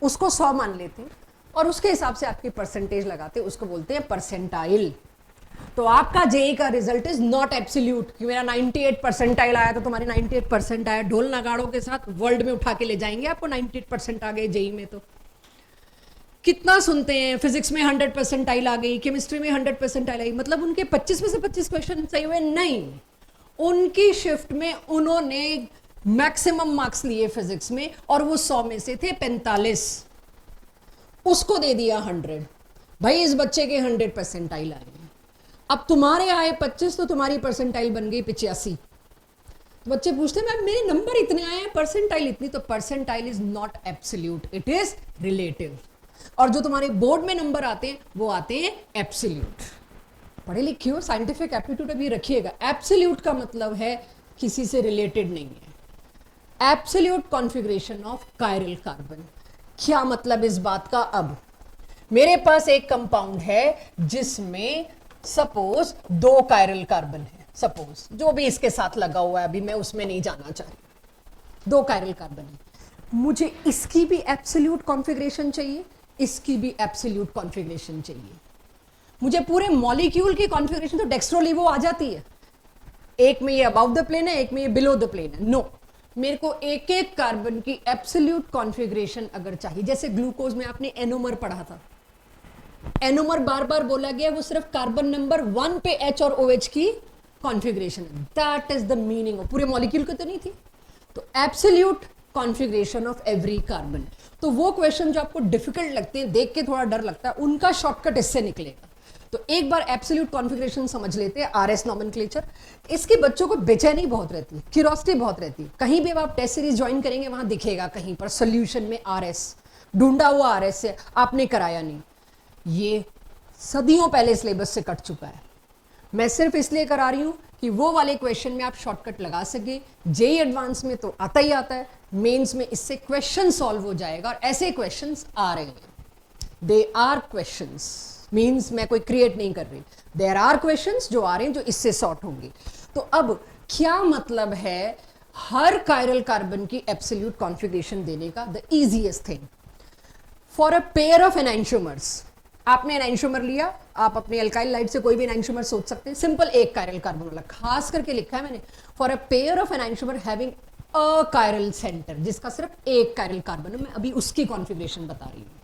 उसको 100 मान लेते हैं और उसके हिसाब से आपकी परसेंटेज लगाते हैं, उसको बोलते हैं परसेंटाइल। तो आपका जेई का रिजल्ट इज नॉट एब्सोल्यूट कि मेरा 98 परसेंटाइल आया तो तुम्हारे 98 परसेंट आया। ढोल नगाड़ों के साथ वर्ल्ड में उठा के ले जाएंगे आपको, 98% आ गए जेई में। तो कितना सुनते हैं, फिजिक्स में 100 परसेंटाइल आ गई, केमिस्ट्री में 100 परसेंटाइल आई, मतलब उनके 25 में से 25 क्वेश्चन सही हुए? नहीं, उनकी शिफ्ट में उन्होंने मैक्सिमम मार्क्स लिए फिजिक्स में और वो 100 में से थे 45, उसको दे दिया 100। भाई इस बच्चे के 100 परसेंटाइल आए, अब तुम्हारे आए 25 तो तुम्हारी परसेंटाइल बन गई 85। तो बच्चे पूछते हैं मैम मेरे नंबर इतने आए हैं, परसेंटाइल इतनी, तो percentile is not absolute, it is relative. और जो तुम्हारे बोर्ड में नंबर आते हैं वो आते हैं एब्सोल्यूट। पढ़े लिखे हो, साइंटिफिक एप्टीट्यूड अभी रखिएगा। एब्सोल्यूट का मतलब है किसी से रिलेटेड नहीं है। Absolute configuration of chiral carbon, क्या मतलब इस बात का? अब मेरे पास एक कंपाउंड है जिसमें सपोज 2 कायरल कार्बन है, सपोज जो भी इसके साथ लगा हुआ है, अभी मैं उसमें नहीं जाना चाह रही। 2 कायरल कार्बन है, मुझे इसकी भी एब्सोल्यूट कॉन्फ़िगरेशन चाहिए, इसकी भी एब्सोल्यूट कॉन्फ़िगरेशन चाहिए। मुझे पूरे मॉलिक्यूल की कॉन्फ़िगरेशन तो डेक्स्ट्रोलीवो आ जाती है, एक में ये अबाउट द प्लेन है, एक में ये बिलो द प्लेन है। नो, मेरे को एक एक कार्बन की एब्सोल्यूट कॉन्फ़िगरेशन अगर चाहिए, जैसे ग्लूकोज में आपने एनोमर पढ़ा था, एनोमर बार बार बोला गया, वो सिर्फ कार्बन नंबर 1 पे H और OH की कॉन्फ़िगरेशन है। That is the meaning of, पूरे मॉलिक्यूल की तो नहीं थी। तो absolute configuration of every carbon. तो वो क्वेश्चन जो आपको डिफिकल्ट लगते हैं, देख के थोड़ा डर लगता है, उनका शॉर्टकट इससे निकलेगा। तो एक बार एब्सोल्यूट कॉन्फ़िगरेशन समझ लेते हैं, RS नॉमेनक्लेचर। इसके बच्चों को बेचैनी बहुत रहती है, क्यूरियोसिटी बहुत रहती है। कहीं भी आप टेस्ट सीरीज ज्वाइन करेंगे वहां दिखेगा कहीं पर सोल्यूशन में RS, ढूंढा हुआ RS है, आपने कराया नहीं। ये सदियों पहले सिलेबस से कट चुका है। मैं सिर्फ इसलिए करा रही हूं कि वो वाले क्वेश्चन में आप शॉर्टकट लगा सके। जेई एडवांस में तो आता ही आता है, मेंस में इससे क्वेश्चन सॉल्व हो जाएगा, और ऐसे क्वेश्चंस आ रहे हैं। दे आर क्वेश्चंस, मीन्स मैं कोई क्रिएट नहीं कर रही, देयर आर क्वेश्चंस जो आ रहे हैं जो इससे सॉर्ट होंगे। तो अब क्या मतलब है हर कायरल कार्बन की एब्सोल्यूट कॉन्फ़िगरेशन देने का? The easiest thing, for a pair of enantiomers, आपने एनाइंशोमर लिया, आप अपने अल्काइल लाइट से कोई भी एनाइंशोमर सोच सकते हैं, सिंपल एक कायरल कार्बन वाला, खास करके लिखा है मैंने, for a pair of enantiomer having a chiral centre, जिसका सिर्फ एक कायरल कार्बन है, मैं अभी उसकी कॉन्फ़िगरेशन बता रही हूं।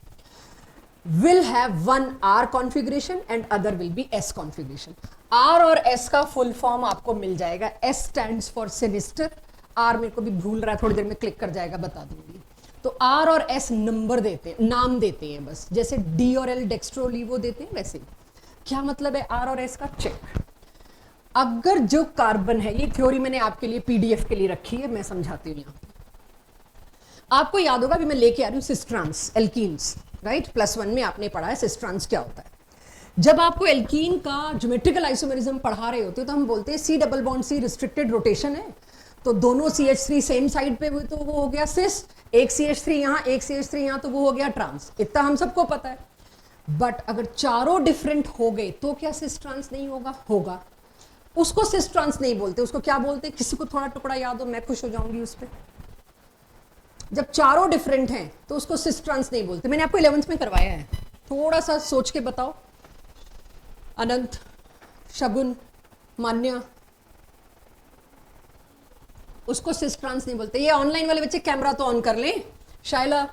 will have one R configuration and other will be S configuration. R और S का फुल फॉर्म आपको मिल जाएगा। S stands for sinister, R मेरे को भी भूल रहा है, थोड़ी देर में क्लिक कर जाएगा, बता दूंगी। तो R और S नंबर देते हैं, नाम देते हैं बस, जैसे D और L डेक्स्ट्रोलीवो देते हैं वैसे। क्या मतलब है R और S का? चेक। अगर जो कार्बन है, ये थ्योरी मैंने आपके लिए PDF के लिए रखी है, मैं समझाती हूँ यहाँ पे। आपको याद होगा, अभी मैं लेके आ रही हूँ सिस्ट्रांस, एल्कीन्स, राइट? +1 में आपने पढ़ा है सिस्ट्रांस क्या होता है। जब आपको एल्कीन का ज्योमेट्रिकल आइसोमेरिज्म पढ़ा रहे होते हो तो हम बोलते हैं C double bond C restricted rotation है, तो दोनों CH3 सेम साइड पे हुए तो वो हो गया सिस, एक CH3 यहाँ, एक CH3 यहाँ, तो वो हो गया ट्रांस। इतना हम सबको पता है। बट अगर चारों डिफरेंट हो गए तो क्या सिस ट्रांस नहीं होगा? होगा। उसको सिस ट्रांस नहीं बोलते, उसको क्या बोलते? किसी को थोड़ा टुकड़ा याद हो, मैं खुश हो जाऊंगी उस पर। जब चारों डिफरेंट हैं तो उसको सिस ट्रांस नहीं बोलते। मैंने आपको 11th में करवाया है, थोड़ा सा सोच के बताओ। अनंत, शगुन, मान्या, उसको सिस ट्रांस नहीं बोलते। ये ऑनलाइन वाले बच्चे कैमरा तो ऑन कर लें। शायला,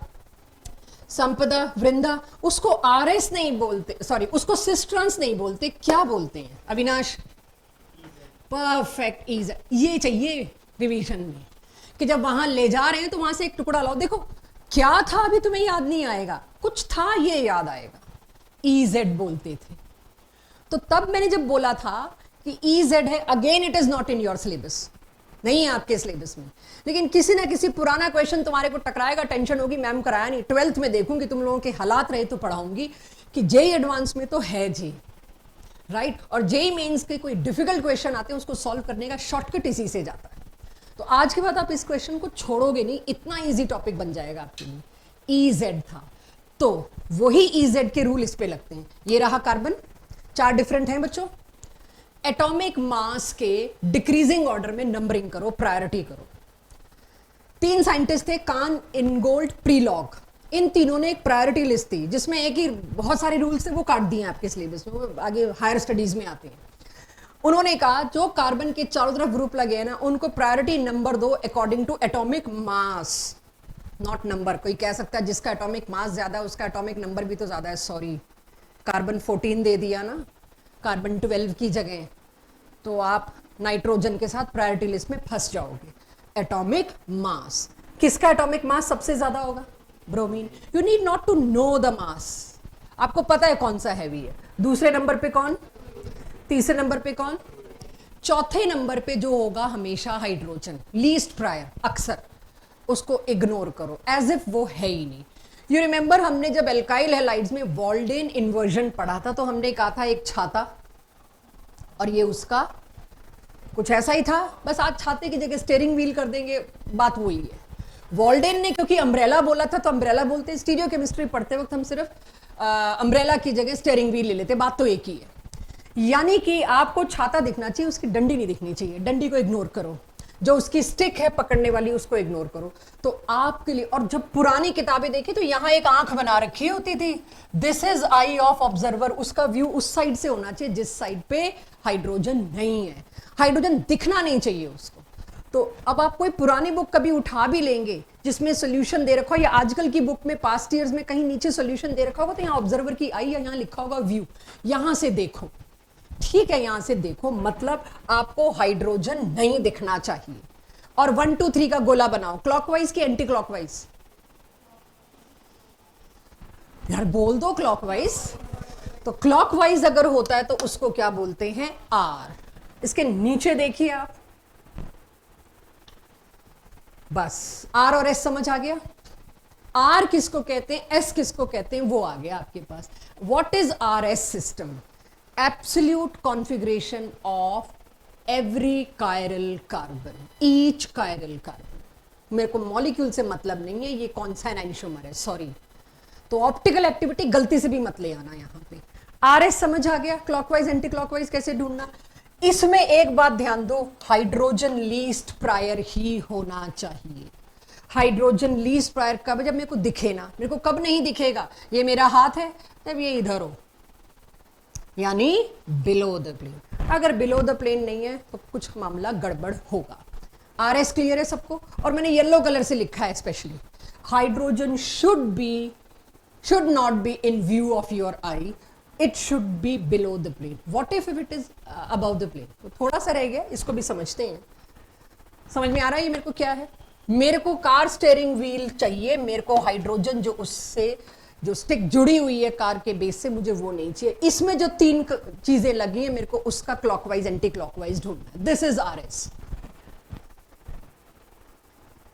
संपदा, वृंदा, उसको RS नहीं बोलते, सॉरी उसको सिस ट्रांस नहीं बोलते, क्या बोलते हैं? Avinash, perfect, ease. ये चाहिए रिवीजन में कि जब वहां ले जा रहे हैं तो वहां से एक टुकड़ा लाओ, देखो क्या था, अभी तुम्हें याद नहीं आएगा, कुछ था ये याद आएगा। EZ बोलते थे। तो तब मैंने जब बोला था कि EZ है, again it is not in your syllabus, नहीं है आपके सिलेबस में, लेकिन किसी ना किसी पुराना क्वेश्चन तुम्हारे को टकराएगा, टेंशन होगी मैम कराया नहीं। 12th में देखूंगी तुम लोगों के हालात रहे तो पढ़ाऊंगी कि जेई एडवांस में तो है जी, राइट? और जेई मेंस के कोई डिफिकल्ट क्वेश्चन आते हैं उसको सॉल्व करने का शॉर्टकट इसी से जाता है। तो आज के बाद आप इस क्वेश्चन को छोड़ोगे नहीं, इतना इजी टॉपिक बन जाएगा आपके लिए। EZ था तो वही EZ के रूल इस पे लगते हैं। ये रहा कार्बन, 4 डिफरेंट हैं बच्चों। एटॉमिक मास के डिक्रीजिंग ऑर्डर में नंबरिंग करो, प्रायोरिटी करो। 3 साइंटिस्ट थे, कान, इनगोल्ड, प्रीलॉग। इन तीनों ने एक प्रायोरिटी लिस्ट थी जिसमें एक ही, बहुत सारे रूल्स थे वो काट दिए आपके सिलेबस में, वो आगे हायर स्टडीज में आते हैं। उन्होंने कहा जो कार्बन के चारों तरफ ग्रुप लगे हैं ना, उनको प्रायोरिटी नंबर दो according to atomic mass. Not number. कोई कह सकता है जिसका एटॉमिक मास ज्यादा है उसका एटॉमिक नंबर भी तो ज्यादा है। सॉरी, कार्बन 14 दे दिया ना कार्बन 12 की जगह, तो आप नाइट्रोजन के साथ प्रायोरिटी लिस्ट में फंस जाओगे। एटॉमिक मास, किसका एटॉमिक मास सबसे ज्यादा होगा? Bromine. You need not to know the mass, आपको पता है कौन सा हैवी है। दूसरे नंबर पे कौन? तीसरे नंबर पे कौन? चौथे नंबर पे जो होगा हमेशा हाइड्रोजन, लीस्ट प्रायर, अक्सर उसको इग्नोर करो एज इफ वो है ही नहीं। यू रिमेंबर हमने जब एल्काइल हैलाइड्स में वॉल्डेन इन्वर्जन पढ़ा था तो हमने कहा था एक छाता, और ये उसका कुछ ऐसा ही था, बस आज छाते की जगह स्टीयरिंग व्हील कर देंगे, बात वही है। वॉल्डेन ने क्योंकि अम्ब्रेला बोला था तो अम्ब्रेला बोलते हैं, स्टीरियो केमिस्ट्री पढ़ते वक्त हम सिर्फ अम्ब्रेला की जगह स्टीयरिंग व्हील ले लेते, बात तो एक ही है। यानी कि आपको छाता दिखना चाहिए, उसकी डंडी नहीं दिखनी चाहिए, डंडी को इग्नोर करो, जो उसकी स्टिक है पकड़ने वाली उसको इग्नोर करो। तो आपके लिए, और जब पुरानी किताबें देखी तो यहां एक आंख बना रखी होती थी, this is I of observer, उसका व्यू उस साइड से होना चाहिए जिस साइड पे हाइड्रोजन नहीं है, हाइड्रोजन दिखना नहीं चाहिए उसको। तो अब आप कोई पुरानी बुक कभी उठा भी लेंगे जिसमें सोल्यूशन दे रखा हो, या आजकल की बुक में पास्ट ईयर्स में कहीं नीचे सोल्यूशन दे रखा होगा तो यहाँ ऑब्जर्वर की आई या यहाँ लिखा होगा व्यू, यहां से देखो, ठीक है, यहां से देखो, मतलब आपको हाइड्रोजन नहीं दिखना चाहिए। और 1 2 3 का गोला बनाओ, क्लॉकवाइज की एंटी क्लॉकवाइज? यार बोल दो क्लॉकवाइज। तो क्लॉकवाइज अगर होता है तो उसको क्या बोलते हैं? आर। इसके नीचे देखिए आप, बस आर और एस समझ आ गया। आर किसको कहते हैं, एस किसको कहते हैं, वो आ गया आपके पास। What is R S system? Absolute configuration of every chiral carbon, each chiral carbon. मेरे को मॉलिक्यूल से मतलब नहीं है, ये कौन सा एनाइंशोमर है, सॉरी। तो ऑप्टिकल एक्टिविटी गलती से भी मत ले आना यहां पे। आर एस समझ आ गया, क्लॉकवाइज एंटी क्लॉकवाइज कैसे ढूंढना। इसमें एक बात ध्यान दो, हाइड्रोजन लीस्ट प्रायर ही होना चाहिए। हाइड्रोजन लीस्ट प्रायर कब? जब मेरे को दिखे ना। मेरे को कब नहीं दिखेगा? ये मेरा हाथ है, तब ये इधर हो, यानी बिलो द प्लेन। अगर बिलो द प्लेन नहीं है तो कुछ मामला गड़बड़ होगा। आर एस क्लियर है सबको? और मैंने येलो कलर से लिखा है specially, hydrogen should not be in view of your eye, it should be below the plane. What if it is above the plane? तो थोड़ा सा रह गया, इसको भी समझते हैं। समझ में आ रहा है ये मेरे को क्या है? मेरे को कार स्टीयरिंग व्हील चाहिए, मेरे को हाइड्रोजन जो उससे जो स्टिक जुड़ी हुई है कार के बेस से, मुझे वो नहीं चाहिए। इसमें जो 3 चीजें लगी हैं मेरे को उसका क्लॉकवाइज एंटी क्लॉकवाइज ढूंढना है। This is R S.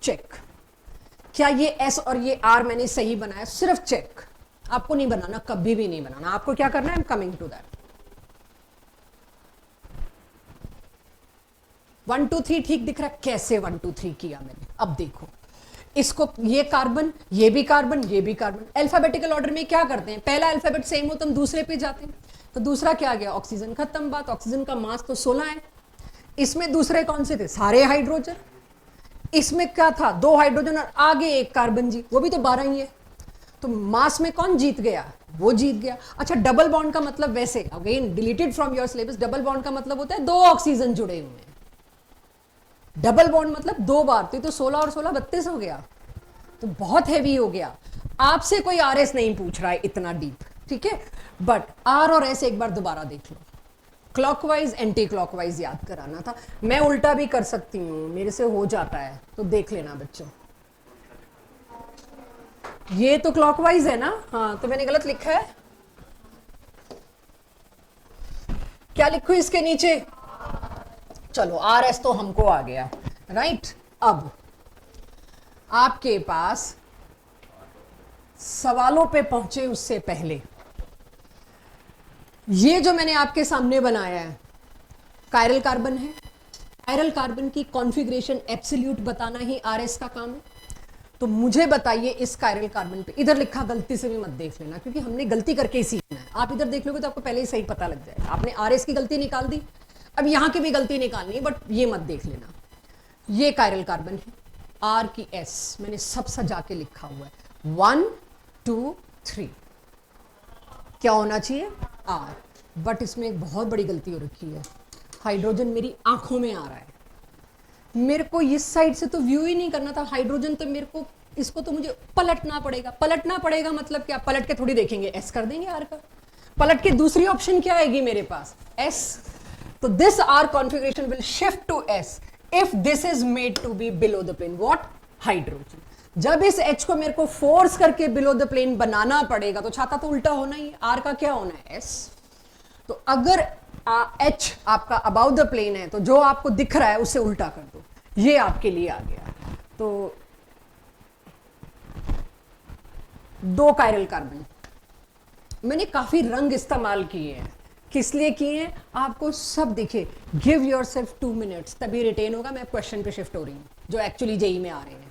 Check, क्या ये एस और ये आर मैंने सही बनाया? सिर्फ चेक, आपको नहीं बनाना, कभी भी नहीं बनाना। आपको क्या करना है? I am coming to that. 1 2 3 ठीक दिख रहा है? कैसे 1 2 3 किया मैंने? अब देखो, इसको, ये कार्बन, ये भी कार्बन, ये भी कार्बन। अल्फाबेटिकल ऑर्डर में क्या करते हैं? पहला अल्फाबेट सेम हो तो हम दूसरे पे जाते हैं। तो दूसरा क्या आ गया? ऑक्सीजन। खत्म बात। ऑक्सीजन का मास तो 16 है। इसमें दूसरे कौन से थे? सारे हाइड्रोजन। इसमें क्या था? 2 हाइड्रोजन और आगे एक कार्बन जी, वो भी तो 12 ही है। तो मास में कौन जीत गया? वो जीत गया। अच्छा, डबल बॉन्ड का मतलब, वैसे again deleted from your syllabus, double bond का मतलब होता है 2 ऑक्सीजन जुड़े हुए हैं। डबल बॉन्ड मतलब 2 बार, तो 16 और 16 32 हो गया, तो बहुत हैवी हो गया। आपसे कोई आर एस नहीं पूछ रहा है इतना डीप, ठीक है, बट आर और एस एक बार दोबारा देख लो। क्लॉकवाइज एंटी क्लॉकवाइज याद कराना था। मैं उल्टा भी कर सकती हूं, मेरे से हो जाता है, तो देख लेना बच्चों। ये तो क्लॉकवाइज है ना? हाँ, तो मैंने गलत लिखा है। क्या लिखूं इसके नीचे? चलो, आर एस तो हमको आ गया, राइट। अब आपके पास सवालों पे पहुंचे उससे पहले, ये जो मैंने आपके सामने बनाया है कायरल कार्बन है। कायरल कार्बन की कॉन्फ़िगरेशन एब्सोल्यूट बताना ही आरएस का काम है। तो मुझे बताइए इस कायरल कार्बन पे, इधर लिखा गलती से भी मत देख लेना, क्योंकि हमने गलती करके ही सीखना है। आप इधर देख लोगे तो आपको पहले ही सही पता लग जाएगा। आपने आरएस की गलती निकाल दी, अब यहां की भी गलती निकालनी है, बट ये मत देख लेना। ये कायरल कार्बन है, आर की एस मैंने सब सजा के लिखा हुआ है, 1 2 3। क्या होना चाहिए? आर। बट इसमें एक बहुत बड़ी गलती हो रखी है, हाइड्रोजन मेरी आंखों में आ रहा है। मेरे को इस साइड से तो व्यू ही नहीं करना था, हाइड्रोजन तो मेरे को इसको तो मुझे पलटना पड़ेगा। पलटना पड़ेगा मतलब क्या? पलट के थोड़ी देखेंगे, एस कर देंगे आर का। पलट के दूसरी ऑप्शन क्या आएगी मेरे पास? एस। तो this R configuration will shift to S if this is made to be below the plane. What? Hydrogen. जब इस H को मेरे को फोर्स करके बिलो द प्लेन बनाना पड़ेगा तो छाता तो उल्टा होना ही है। आर का क्या होना है? एस। तो अगर H आपका अबाउ द प्लेन है तो जो आपको दिख रहा है उसे उल्टा कर दो, ये आपके लिए आ गया। तो दो कायरल कार्बन। मैंने काफी रंग इस्तेमाल किए हैं। किस लिए किए हैं? आपको सब दिखे। गिव योर सेल्फ 2 मिनट्स, तभी रिटेन होगा। मैं क्वेश्चन पे शिफ्ट हो रही हूं जो एक्चुअली जेई में आ रहे हैं।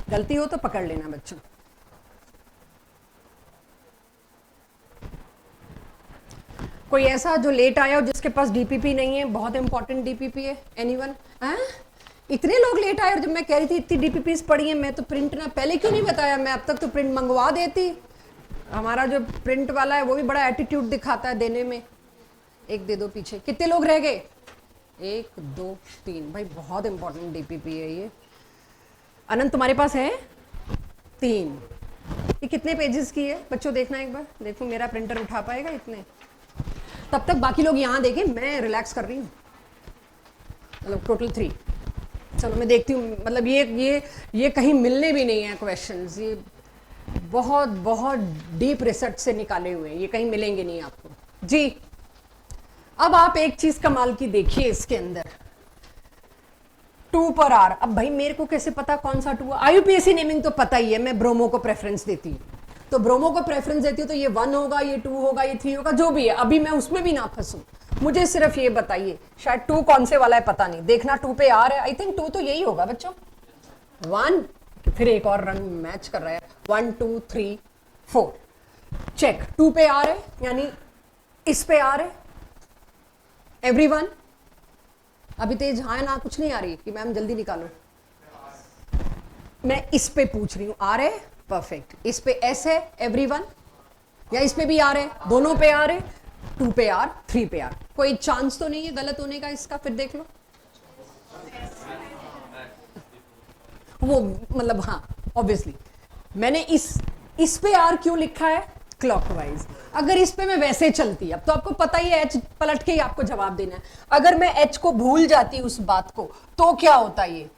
गलती हो तो पकड़ लेना बच्चों। कोई ऐसा जो लेट आया हो जिसके पास डीपीपी नहीं है? बहुत इंपॉर्टेंट डीपीपी है। एनीवन? हैं? इतने लोग लेट आए और जब मैं कह रही थी इतनी डीपीपीस पड़ी है, मैं तो प्रिंट ना पहले क्यों नहीं बताया? मैं अब तक तो प्रिंट मंगवा देती। हमारा जो प्रिंट वाला है वो भी बड़ा एटीट्यूड दिखाता है देने में। एक दे दो पीछे। कितने लोग रह गए? 1 2 3। भाई बहुत इंपॉर्टेंट डीपीपी है ये। अनंत तुम्हारे पास है? 3। ये कितने पेजेस की है बच्चों? देखना एक बार। देखो मेरा प्रिंटर उठा पाएगा इतने? तब तक बाकी लोग यहां देखें, मैं रिलैक्स कर रही हूँ। मतलब टोटल 3। चलो मैं देखती हूँ। मतलब ये कहीं मिलने भी नहीं है क्वेश्चंस। ये बहुत बहुत डीप रिसर्च से निकाले हुए हैं, ये कहीं मिलेंगे नहीं आपको जी। अब आप एक चीज कमाल की देखिए इसके अंदर, 2 पर आर। अब भाई मेरे को कैसे पता कौन सा 2? आईयूपीएसी नेमिंग तो पता ही है, मैं ब्रोमो को प्रेफरेंस देती हूँ। तो ब्रोमो को प्रेफरेंस देती हूँ तो ये 1 होगा, ये 2 होगा, ये 3 होगा, जो भी है। अभी मैं उसमें भी ना फंसूं। मुझे सिर्फ ये बताइए, शायद 2 कौन से वाला है पता नहीं। देखना 2 पे आर है। आई थिंक 2 तो यही होगा बच्चों। 1 फिर एक और रंग मैच कर रहा है। 1 2 3 4 चेक। 2 पे आर है, यानी इस पे आर है। एवरीवन? अभी तेज हाँ ना कुछ नहीं आ रही कि मैम जल्दी निकालो। मैं इस पे पूछ रही हूं। आर है? परफेक्ट। इस पे एस है? एवरीवन? या इस पे भी आर है? दोनों पे आर है। 2 पे आर, 3 पे आर। कोई चांस तो नहीं है गलत होने का इसका? फिर देख लो। वो मतलब हाँ ऑब्वियसली मैंने इस पे आर क्यों लिखा है? क्लॉकवाइज। अगर इस पे मैं वैसे चलती, अब तो आपको पता ही है एच पलट के ही आपको जवाब देना है। अगर मैं एच को भूल जाती उस बात को तो क्या होता? ये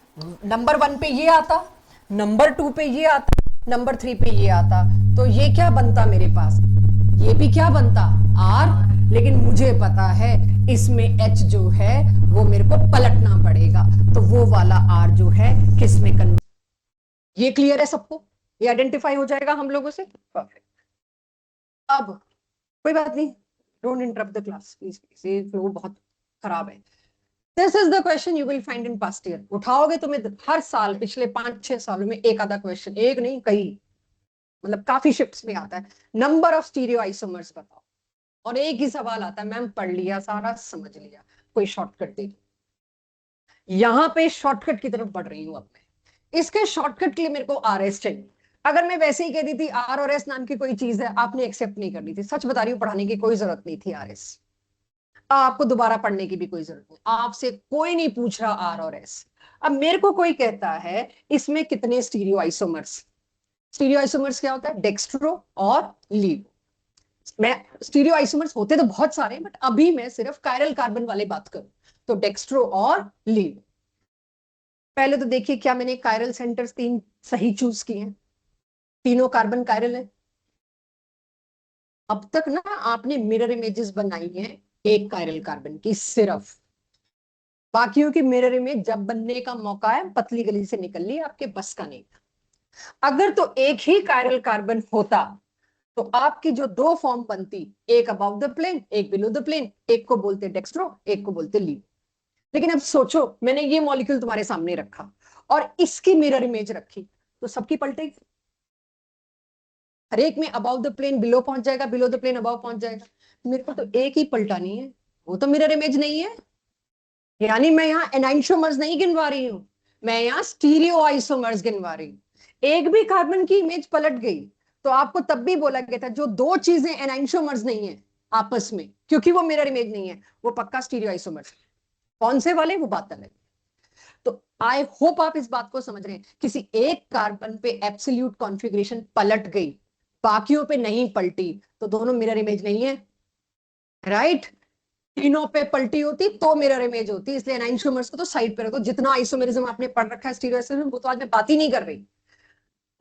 नंबर 1 पे ये आता, नंबर 2 पे ये आता, नंबर 3 पे ये आता। तो ये क्या बनता मेरे पास? ये भी क्या बनता? आर। लेकिन मुझे पता है इसमें एच जो है वो मेरे को पलटना पड़ेगा, तो वो वाला आर जो है किस में कन्वर्ट। ये क्लियर है सबको? ये आइडेंटिफाई हो जाएगा हम लोगों से? परफेक्ट। अब कोई बात नहीं, don't interrupt the class please. ये फ्लो बहुत खराब है। This is the question you will find in past year. उठाओगे तो मैं हर साल पिछले 5-6 सालों में एक आधा क्वेश्चन, एक नहीं कई, मतलब काफी शिफ्ट्स में आता है। नंबर ऑफ स्टीरियो आइसोमर्स बताओ, और एक ही सवाल आता है, मैम पढ़ लिया सारा, समझ लिया, कोई शॉर्टकट दे दो। यहां पे शॉर्टकट की तरफ बढ़ रही हूं अब मैं। इसके शॉर्टकट के लिए मेरे को आर एस चाहिए। अगर मैं वैसे ही कहती थी आर और एस नाम की कोई चीज है, आपने एक्सेप्ट नहीं करनी थी। सच बता रही हूँ, पढ़ाने की कोई जरूरत नहीं थी आर एस। आपको दोबारा पढ़ने की भी कोई जरूरत नहीं, आपसे कोई नहीं पूछ रहा आर और एस। अब मेरे को कोई कहता है इसमें कितने स्टीरियो आइसोमर्स। स्टीरियो आइसोमर्स क्या होता है? डेक्स्ट्रो और लीवो। मैं स्टीरियो आइसोमर्स होते तो बहुत सारे, बट अभी मैं सिर्फ कायरल कार्बन वाले बात करूं तो डेक्स्ट्रो और लीवो। पहले तो देखिए क्या मैंने कायरल सेंटर्स 3 सही चूज किए हैं। तीनों कार्बन कायरल है। अब तक ना आपने मिरर इमेजेस बनाई हैं एक कायरल कार्बन की सिर्फ। बाकियों की मिरर इमेज जब बनने का मौका है पतली गली से निकल ली, आपके बस का नहीं था। अगर तो एक ही कायरल कार्बन होता तो आपकी जो 2 फॉर्म बनती, एक अबाउ द प्लेन एक बिलो द प्लेन, एक को बोलते डेक्स्ट्रो एक को बोलते लीव। लेकिन अब सोचो मैंने ये मॉलिक्यूल तुम्हारे सामने रखा और इसकी मिरर इमेज रखी तो सबकी पलटेगी। हर एक में अबाउ द प्लेन बिलो पहुंच जाएगा, बिलो द प्लेन अबाउ पहुंच जाएगा। मेरे को तो एक ही पलटानी है, वो तो मिरर इमेज नहीं है। यानी मैं यहाँ एनाइंशोमर्स नहीं गिनवा रही हूं, मैं यहाँ स्टीरियो आइसोमर्स गिनवा रही हूं। एक भी कार्बन की इमेज पलट गई तो आपको तब भी बोला गया था जो 2 चीजें एनाइंशोमर्स नहीं है आपस में, क्योंकि वो मिरर इमेज नहीं है, वो पक्का स्टीरियो आइसोमर। कौन से वाले, वो बात अलग है। तो आई होप आप इस बात को समझ रहे हैं, किसी एक कार्बन पे एब्सोल्यूट कॉन्फ़िगरेशन पलट गई, बाकियों पे नहीं पलटी, तो दोनों मिरर इमेज नहीं है, राइट? तीनों पे पलटी होती तो मिरर इमेज होती, इसलिए एनाइंशोमर्स को तो साइड पे रखो। जितना आइसोमेरिज्म आपने पढ़ रखा है स्टीरियो आइसोमेरिज्म, वो तो आज मैं बात ही नहीं कर रही।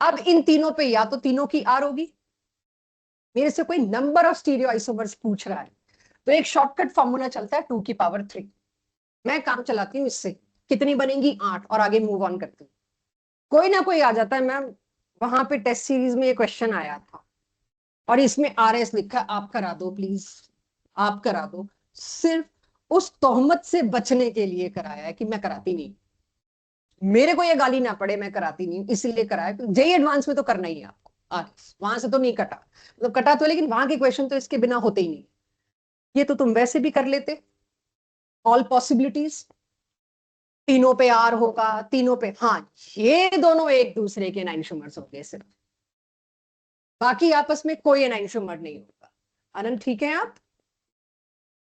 अब इन तीनों पे या तो तीनों की आर होगी, मेरे से कोई नंबर ऑफ स्टीरियो आइसोमर्स पूछ रहा है, तो एक शॉर्टकट फॉर्मूला चलता है 2 की पावर 3। मैं काम चलाती हूँ इससे, कितनी बनेंगी 8, और आगे मूव ऑन करती हूँ। कोई ना कोई आ जाता है मैम, वहां पे टेस्ट सीरीज में ये क्वेश्चन आया था और इसमें RS लिखा है, आप करा दो प्लीज, आप करा दो। सिर्फ उस तोहमत से बचने के लिए कराया है कि मैं कराती नहीं, मेरे को ये गाली ना पड़े मैं कराती नहीं, इसलिए कराया। जेई एडवांस में तो करना ही है आपको RS, वहां से तो नहीं कटा, मतलब कटा तो, लेकिन वहां के क्वेश्चन तो इसके बिना होते ही नहीं। ये तो तुम वैसे भी कर लेते, ऑल पॉसिबिलिटीज, तीनों पे आर होगा, तीनों पे, हाँ, ये दोनों एक दूसरे के एनाइंशोमर्स होंगे सिर्फ, बाकी आपस में कोई एनाइंशोमर नहीं होगा। आनंद ठीक है आप?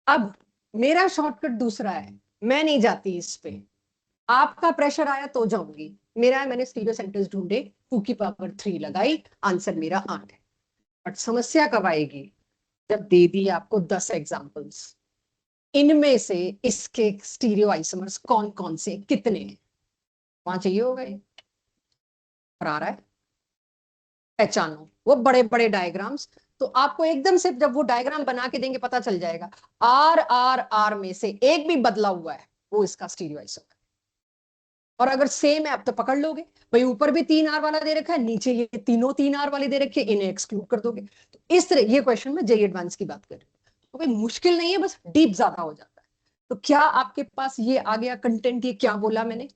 अब मेरा शॉर्टकट दूसरा है, मैं नहीं जाती इस पे, आपका प्रेशर आया तो जाऊंगी। मेरा है, मैंने स्टीरियो सेंटर्स ढूंढे, 2 की पावर 3 लगाई, आंसर मेरा 8 है। बट समस्या कब आएगी, जब दे दी आपको 10 एग्जाम्पल्स, इनमें से इसके स्टीरियो आइसोमर्स कौन कौन से कितने हैं, वहां चाहिए होगा ये, और आ रहा है, पहचानो वो बड़े बड़े डायग्राम्स। तो आपको एकदम से जब वो डायग्राम बना के देंगे पता चल जाएगा, आर आर आर में से एक भी बदला हुआ है वो इसका स्टीरियो आइसोमर। और अगर सेम है आप तो पकड़ लोगे, भाई ऊपर भी 3 R वाला दे रखा है, नीचे ये तीनों 3 R वाले दे रखे, इन्हें एक्सक्लूड कर दोगे। तो इस तरह ये क्वेश्चन में जेई एडवांस की बात कर रही हूँ, तो कोई मुश्किल नहीं है, बस डीप ज्यादा हो जाता है। तो क्या आपके पास ये आ गया कंटेंट, ये क्या बोला मैंने,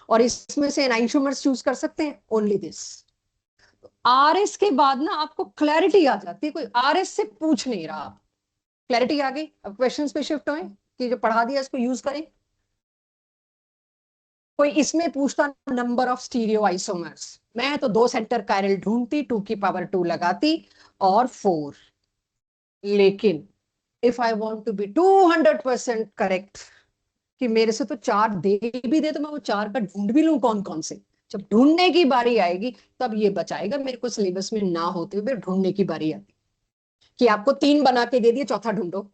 और इसमें से एनाइंशोमर्स चूज कर सकते हैं, ओनली दिस। RS के बाद ना आपको क्लैरिटी आ जाती है, कोई RS से पूछ नहीं रहा, आप क्लैरिटी आ गई। अब क्वेश्चंस पे शिफ्ट हुए कि जो पढ़ा दिया इसको यूज करें। कोई इसमें पूछता नंबर ऑफ स्टीरियो आइसोमर्स, मैं तो 2 सेंटर कायरल ढूंढती, 2 की पावर 2 लगाती और 4। लेकिन if I want to be 200% correct, कि मेरे से तो 4 दे भी दे तो मैं वो 4 का ढूंढ भी लूं कौन कौन से, जब ढूंढने की बारी आएगी तब ये बचाएगा, मेरे को सिलेबस में ना होते हुए ढूंढने की बारी आती, कि आपको 3 बना के दे दिए, चौथा ढूंढो।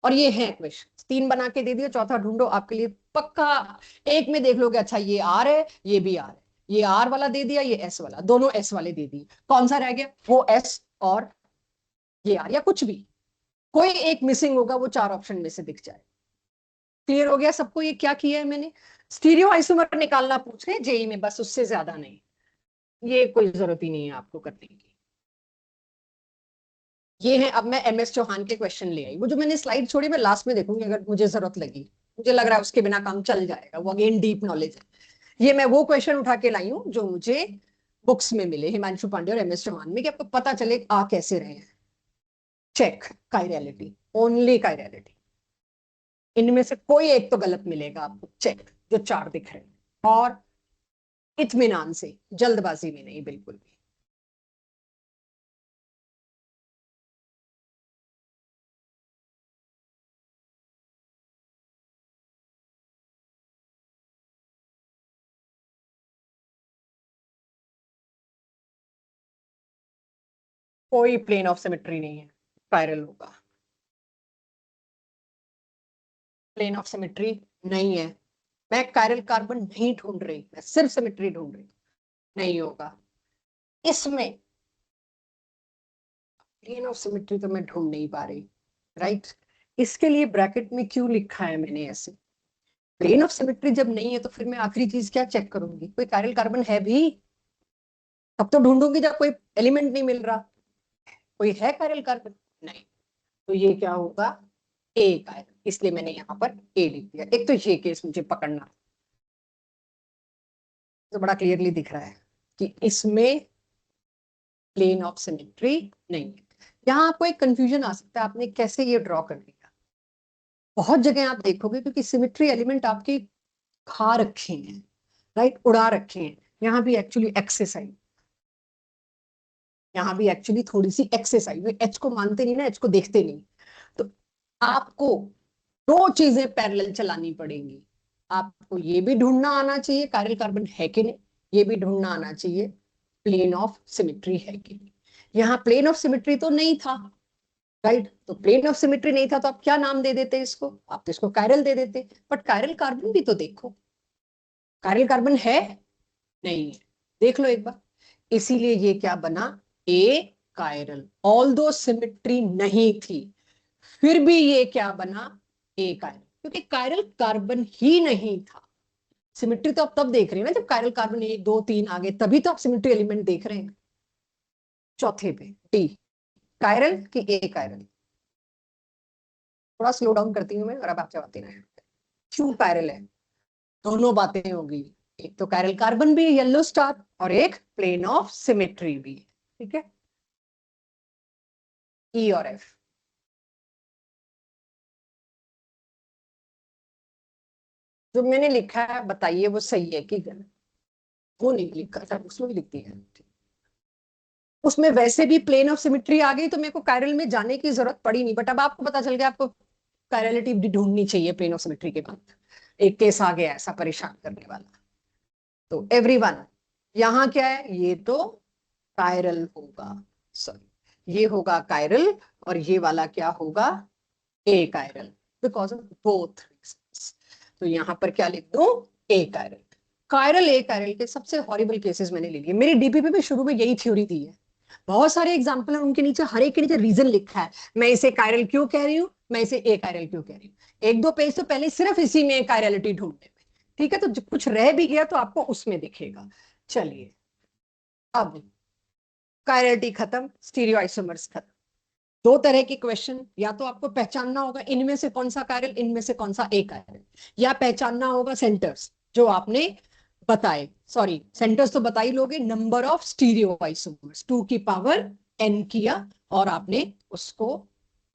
और ये है क्वेश्चन, 3 बना के दे दिए, चौथा ढूंढो, आपके लिए पक्का। एक में देख लोगे, अच्छा ये आर है, ये भी आर है, ये आर वाला दे दिया, ये एस वाला, दोनों एस वाले दे दिए, कौन सा रह गया, वो एस और ये आर, या कुछ भी, कोई एक मिसिंग होगा, वो 4 ऑप्शन में से दिख जाए। क्लियर हो गया सबको ये क्या किया है मैंने? स्टीरियो आइसोमर निकालना पूछ रहे हैं जेई में, बस उससे ज्यादा नहीं, ये कोई जरूरत ही नहीं है आपको करने की। ये है, अब मैं MS चौहान के क्वेश्चन ले आई, वो जो मैंने स्लाइड छोड़ी मैं लास्ट में देखूंगी अगर मुझे जरूरत लगी, मुझे लग रहा है उसके बिना काम चल जाएगा, वो अगेन डीप नॉलेज है। ये मैं वो क्वेश्चन उठा के लाई हूँ जो मुझे बुक्स में मिले, हिमांशु पांडे और MS चौहान में, कि आपको पता चले आ कैसे रहे हैं। चेक कायरलिटी, ओनली कायरलिटी, इनमें से कोई एक तो गलत मिलेगा आपको, चेक जो 4 दिख रहे हैं, और इत्मीनान से, जल्दबाजी में नहीं बिल्कुल भी। कोई प्लेन ऑफ सिमेट्री नहीं है, कायरल होगा, प्लेन ऑफ सिमेट्री नहीं है। मैं कायरल कार्बन नहीं ढूंढ रही, मैं सिर्फ सिमेट्री ढूंढ रही, नहीं होगा इसमें। प्लेन ऑफ सिमेट्री तो मैं ढूंढ नहीं पा रही, राइट? इसके लिए ब्रैकेट में क्यों लिखा है मैंने ऐसे, प्लेन ऑफ सिमेट्री जब नहीं है तो फिर मैं आखिरी चीज क्या चेक करूंगी, कोई कायरल कार्बन है भी, तब तो ढूंढूंगी जब कोई एलिमेंट नहीं मिल रहा। कोई है कायरल कार्बन, नहीं, तो ये क्या होगा, ए कायरल, इसलिए मैंने यहाँ पर ए लिख दिया। एक तो ये केस मुझे पकड़ना तो बड़ा क्लियरली दिख रहा है कि इसमें प्लेन ऑफ सिमेट्री नहीं है। यहाँ आपको एक कंफ्यूजन आ सकता है, आपने कैसे ये ड्रॉ कर दिया। बहुत जगह आप देखोगे क्योंकि सिमेट्री एलिमेंट आपके खा रखे हैं, राइट, उड़ा रखे हैं, यहाँ भी एक्चुअली एक्सेस है। यहाँ भी एक्चुअली थोड़ी सी एक्सरसाइज, एच को मानते नहीं ना, एच को देखते नहीं, तो आपको दो चीजें पैरेलल चलानी पड़ेंगी। आपको ये भी ढूंढना आना चाहिए कायरल कार्बन है कि नहीं, ये भी ढूंढना आना चाहिए प्लेन ऑफ सिमेट्री है कि नहीं। यहाँ प्लेन ऑफ सिमेट्री तो नहीं था, राइट, तो प्लेन ऑफ सिमेट्री नहीं था तो आप क्या नाम दे देते इसको, आप तो इसको कायरल दे देते, बट कायरल कार्बन भी तो देखो, कायरल कार्बन है नहीं है, देख लो एक बार। इसीलिए ये क्या बना, ए कायरल, ऑल दो सिमेट्री नहीं थी, फिर भी ये क्या बना, ए कायरल, क्योंकि कायरल कार्बन ही नहीं था। सिमेट्री तो आप तब देख रहे हैं ना जब कायरल कार्बन 1 2 3 आ गए, तभी तो आप सिमेट्री एलिमेंट देख रहे हैं। चौथे पे डी, कायरल की ए कायरल, थोड़ा स्लो डाउन करती हूँ मैं और अब आप जवाब देना है। क्यों कायरल है, दोनों बातें होगी, एक तो कायरल कार्बन भी है येलो स्टार, और एक प्लेन ऑफ सिमेट्री भी है, ठीक है। ई और एफ, जो मैंने लिखा है बताइए वो सही है कि गलत। वो नहीं लिखा था, उसमें भी लिख दिया है। उसमें वैसे भी प्लेन ऑफ सिमेट्री आ गई तो मेरे को कायरल में जाने की जरूरत पड़ी नहीं, बट अब आपको पता चल गया आपको कायरलिटी ढूंढनी चाहिए प्लेन ऑफ सिमेट्री के बाद। एक केस आ गया ऐसा परेशान करने वाला। तो एवरीवन, यहाँ क्या है, ये तो कायरल होगा, सॉरी ये होगा कायरल, और ये वाला क्या होगा, achiral, because of both reasons. तो यहाँ पर क्या लिख दूं, achiral. Chiral achiral के सबसे हॉरिबल केसेस मैंने ले लिए, मेरी डीपीपी में शुरू में यही थ्योरी दी है, बहुत सारे एग्जाम्पल है उनके नीचे, हर एक के नीचे रीजन लिखा है, मैं इसे कायरल क्यों कह रही हूँ, मैं इसे ए कायरल क्यों कह रही हूँ। एक दो पेज तो पहले सिर्फ इसी में कायरलिटी ढूंढने में, ठीक है, तो कुछ रह भी गया तो आपको उसमें दिखेगा। चलिए अब कायरलिटी खत्म, स्टीरियो आइसोमर्स खत्म। दो तरह के क्वेश्चन, या तो आपको पहचानना होगा इनमें से कौन सा कायरल, इनमें से कौन सा ए कायरल, या पहचानना होगा सेंटर्स जो आपने बताए, सॉरी सेंटर्स तो बता ही लोगे, नंबर ऑफ स्टीरियो आइसोमर्स 2 की पावर n किया, और आपने उसको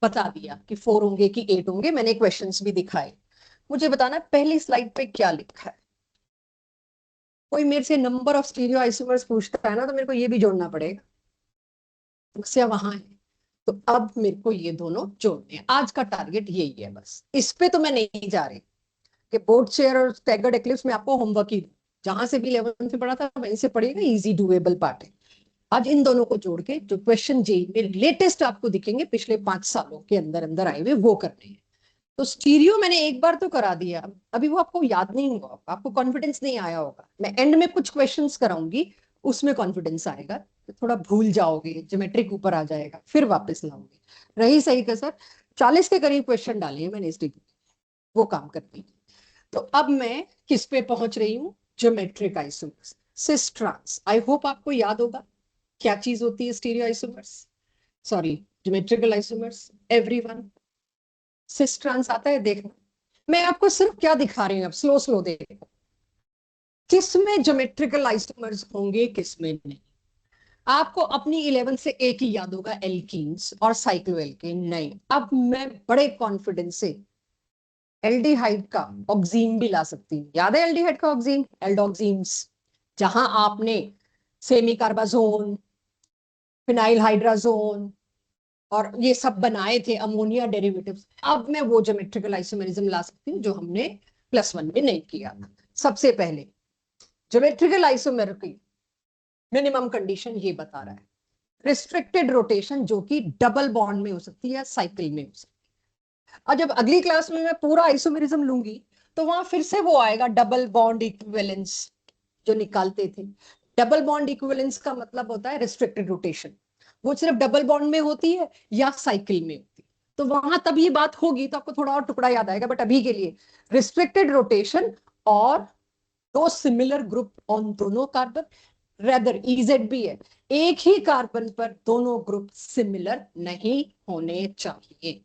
बता दिया कि 4 होंगे कि 8 होंगे, मैंने क्वेश्चंस भी दिखाए। मुझे बताना पहली स्लाइड पे क्या लिखा है। कोई मेरे से नंबर ऑफ स्टीरियो आइसोमर्स पूछता है ना तो मेरे को ये भी जोड़ना पड़ेगा, समस्या वहां है। तो अब मेरे को ये दोनों जोड़ने हैं, आज का टारगेट यही है बस, इस पे तो मैं नहीं जा रही कि बोर्ड चेयर और स्टैगर्ड एक्लिप्स में आपको होमवर्क ही, जहां से भी 11th में पढ़ा था वहीं से पढ़िएगा, इजी डुएबल पार्ट है। आज इन दोनों को जोड़ के जो क्वेश्चन जेई में लेटेस्ट आपको दिखेंगे पिछले 5 सालों के अंदर अंदर आए हुए वो करने हैं। तो स्टीरियो मैंने एक बार तो करा दिया, अभी वो आपको याद नहीं हुआ, आपको कॉन्फिडेंस नहीं आया होगा, मैं एंड में कुछ क्वेश्चंस कराऊंगी, उसमें कॉन्फिडेंस आएगा, तो थोड़ा भूल जाओगे, ज्योमेट्रिक ऊपर आ जाएगा, फिर वापस लाओगे। रही सही का सर, 40 के करीब क्वेश्चन डाले हैं मैंने इस डिग्री, वो काम करती है। तो अब मैं किस पे पहुंच रही हूँ, geometric isomers, cis trans. I hope आपको याद होगा क्या चीज होती है stereo isomers, sorry geometrical isomers, everyone cis trans आता है देखना। मैं आपको सिर्फ क्या दिखा रही हूँ, अब स्लो स्लो देखो, किसमें ज्योमेट्रिकल आइसोमर्स होंगे किसमें नहीं। आपको अपनी 11 से एक ही याद होगा, एल्कीन्स और साइक्लोएल्केन, नहीं अब मैं बड़े कॉन्फिडेंस से एल्डिहाइड का ऑक्सीन भी ला सकती हूँ, याद है एल्डिहाइड का ऑक्सीन, एल्डोक्सीन्स, जहां आपने सेमी कार्बाजोन, फिनाइल हाइड्राजोन और ये सब बनाए थे अमोनिया डेरिवेटिव्स, अब मैं वो ज्योमेट्रिकल आइसोमेरिज्म ला सकती हूँ जो हमने +1 में नहीं किया था। सबसे पहले ज्योमेट्रिकल आइसोमेर की मिनिमम कंडीशन ये बता रहा है, रिस्ट्रिक्टेड रोटेशन जो कि डबल बॉन्ड में हो सकती है, साइकिल में हो सकती है। और जब अगली क्लास में मैं पूरा आइसोमेरिज्म लूंगी तो वहां फिर से वो आएगा डबल बॉन्ड इक्विवेलेंस जो निकालते थे। डबल बॉन्ड इक्विवेलेंस का मतलब होता है रिस्ट्रिक्टेड रोटेशन, वो सिर्फ डबल बॉन्ड में होती है या साइकिल में होती है, तो वहां तब ये बात होगी तो आपको थोड़ा और टुकड़ा याद आएगा, बट अभी के लिए रिस्ट्रिक्टेड रोटेशन और दो सिमिलर ग्रुप ऑन दोनों कार्बन, रेदर इजेड भी है, एक ही कार्बन पर दोनों ग्रुप सिमिलर नहीं होने चाहिए,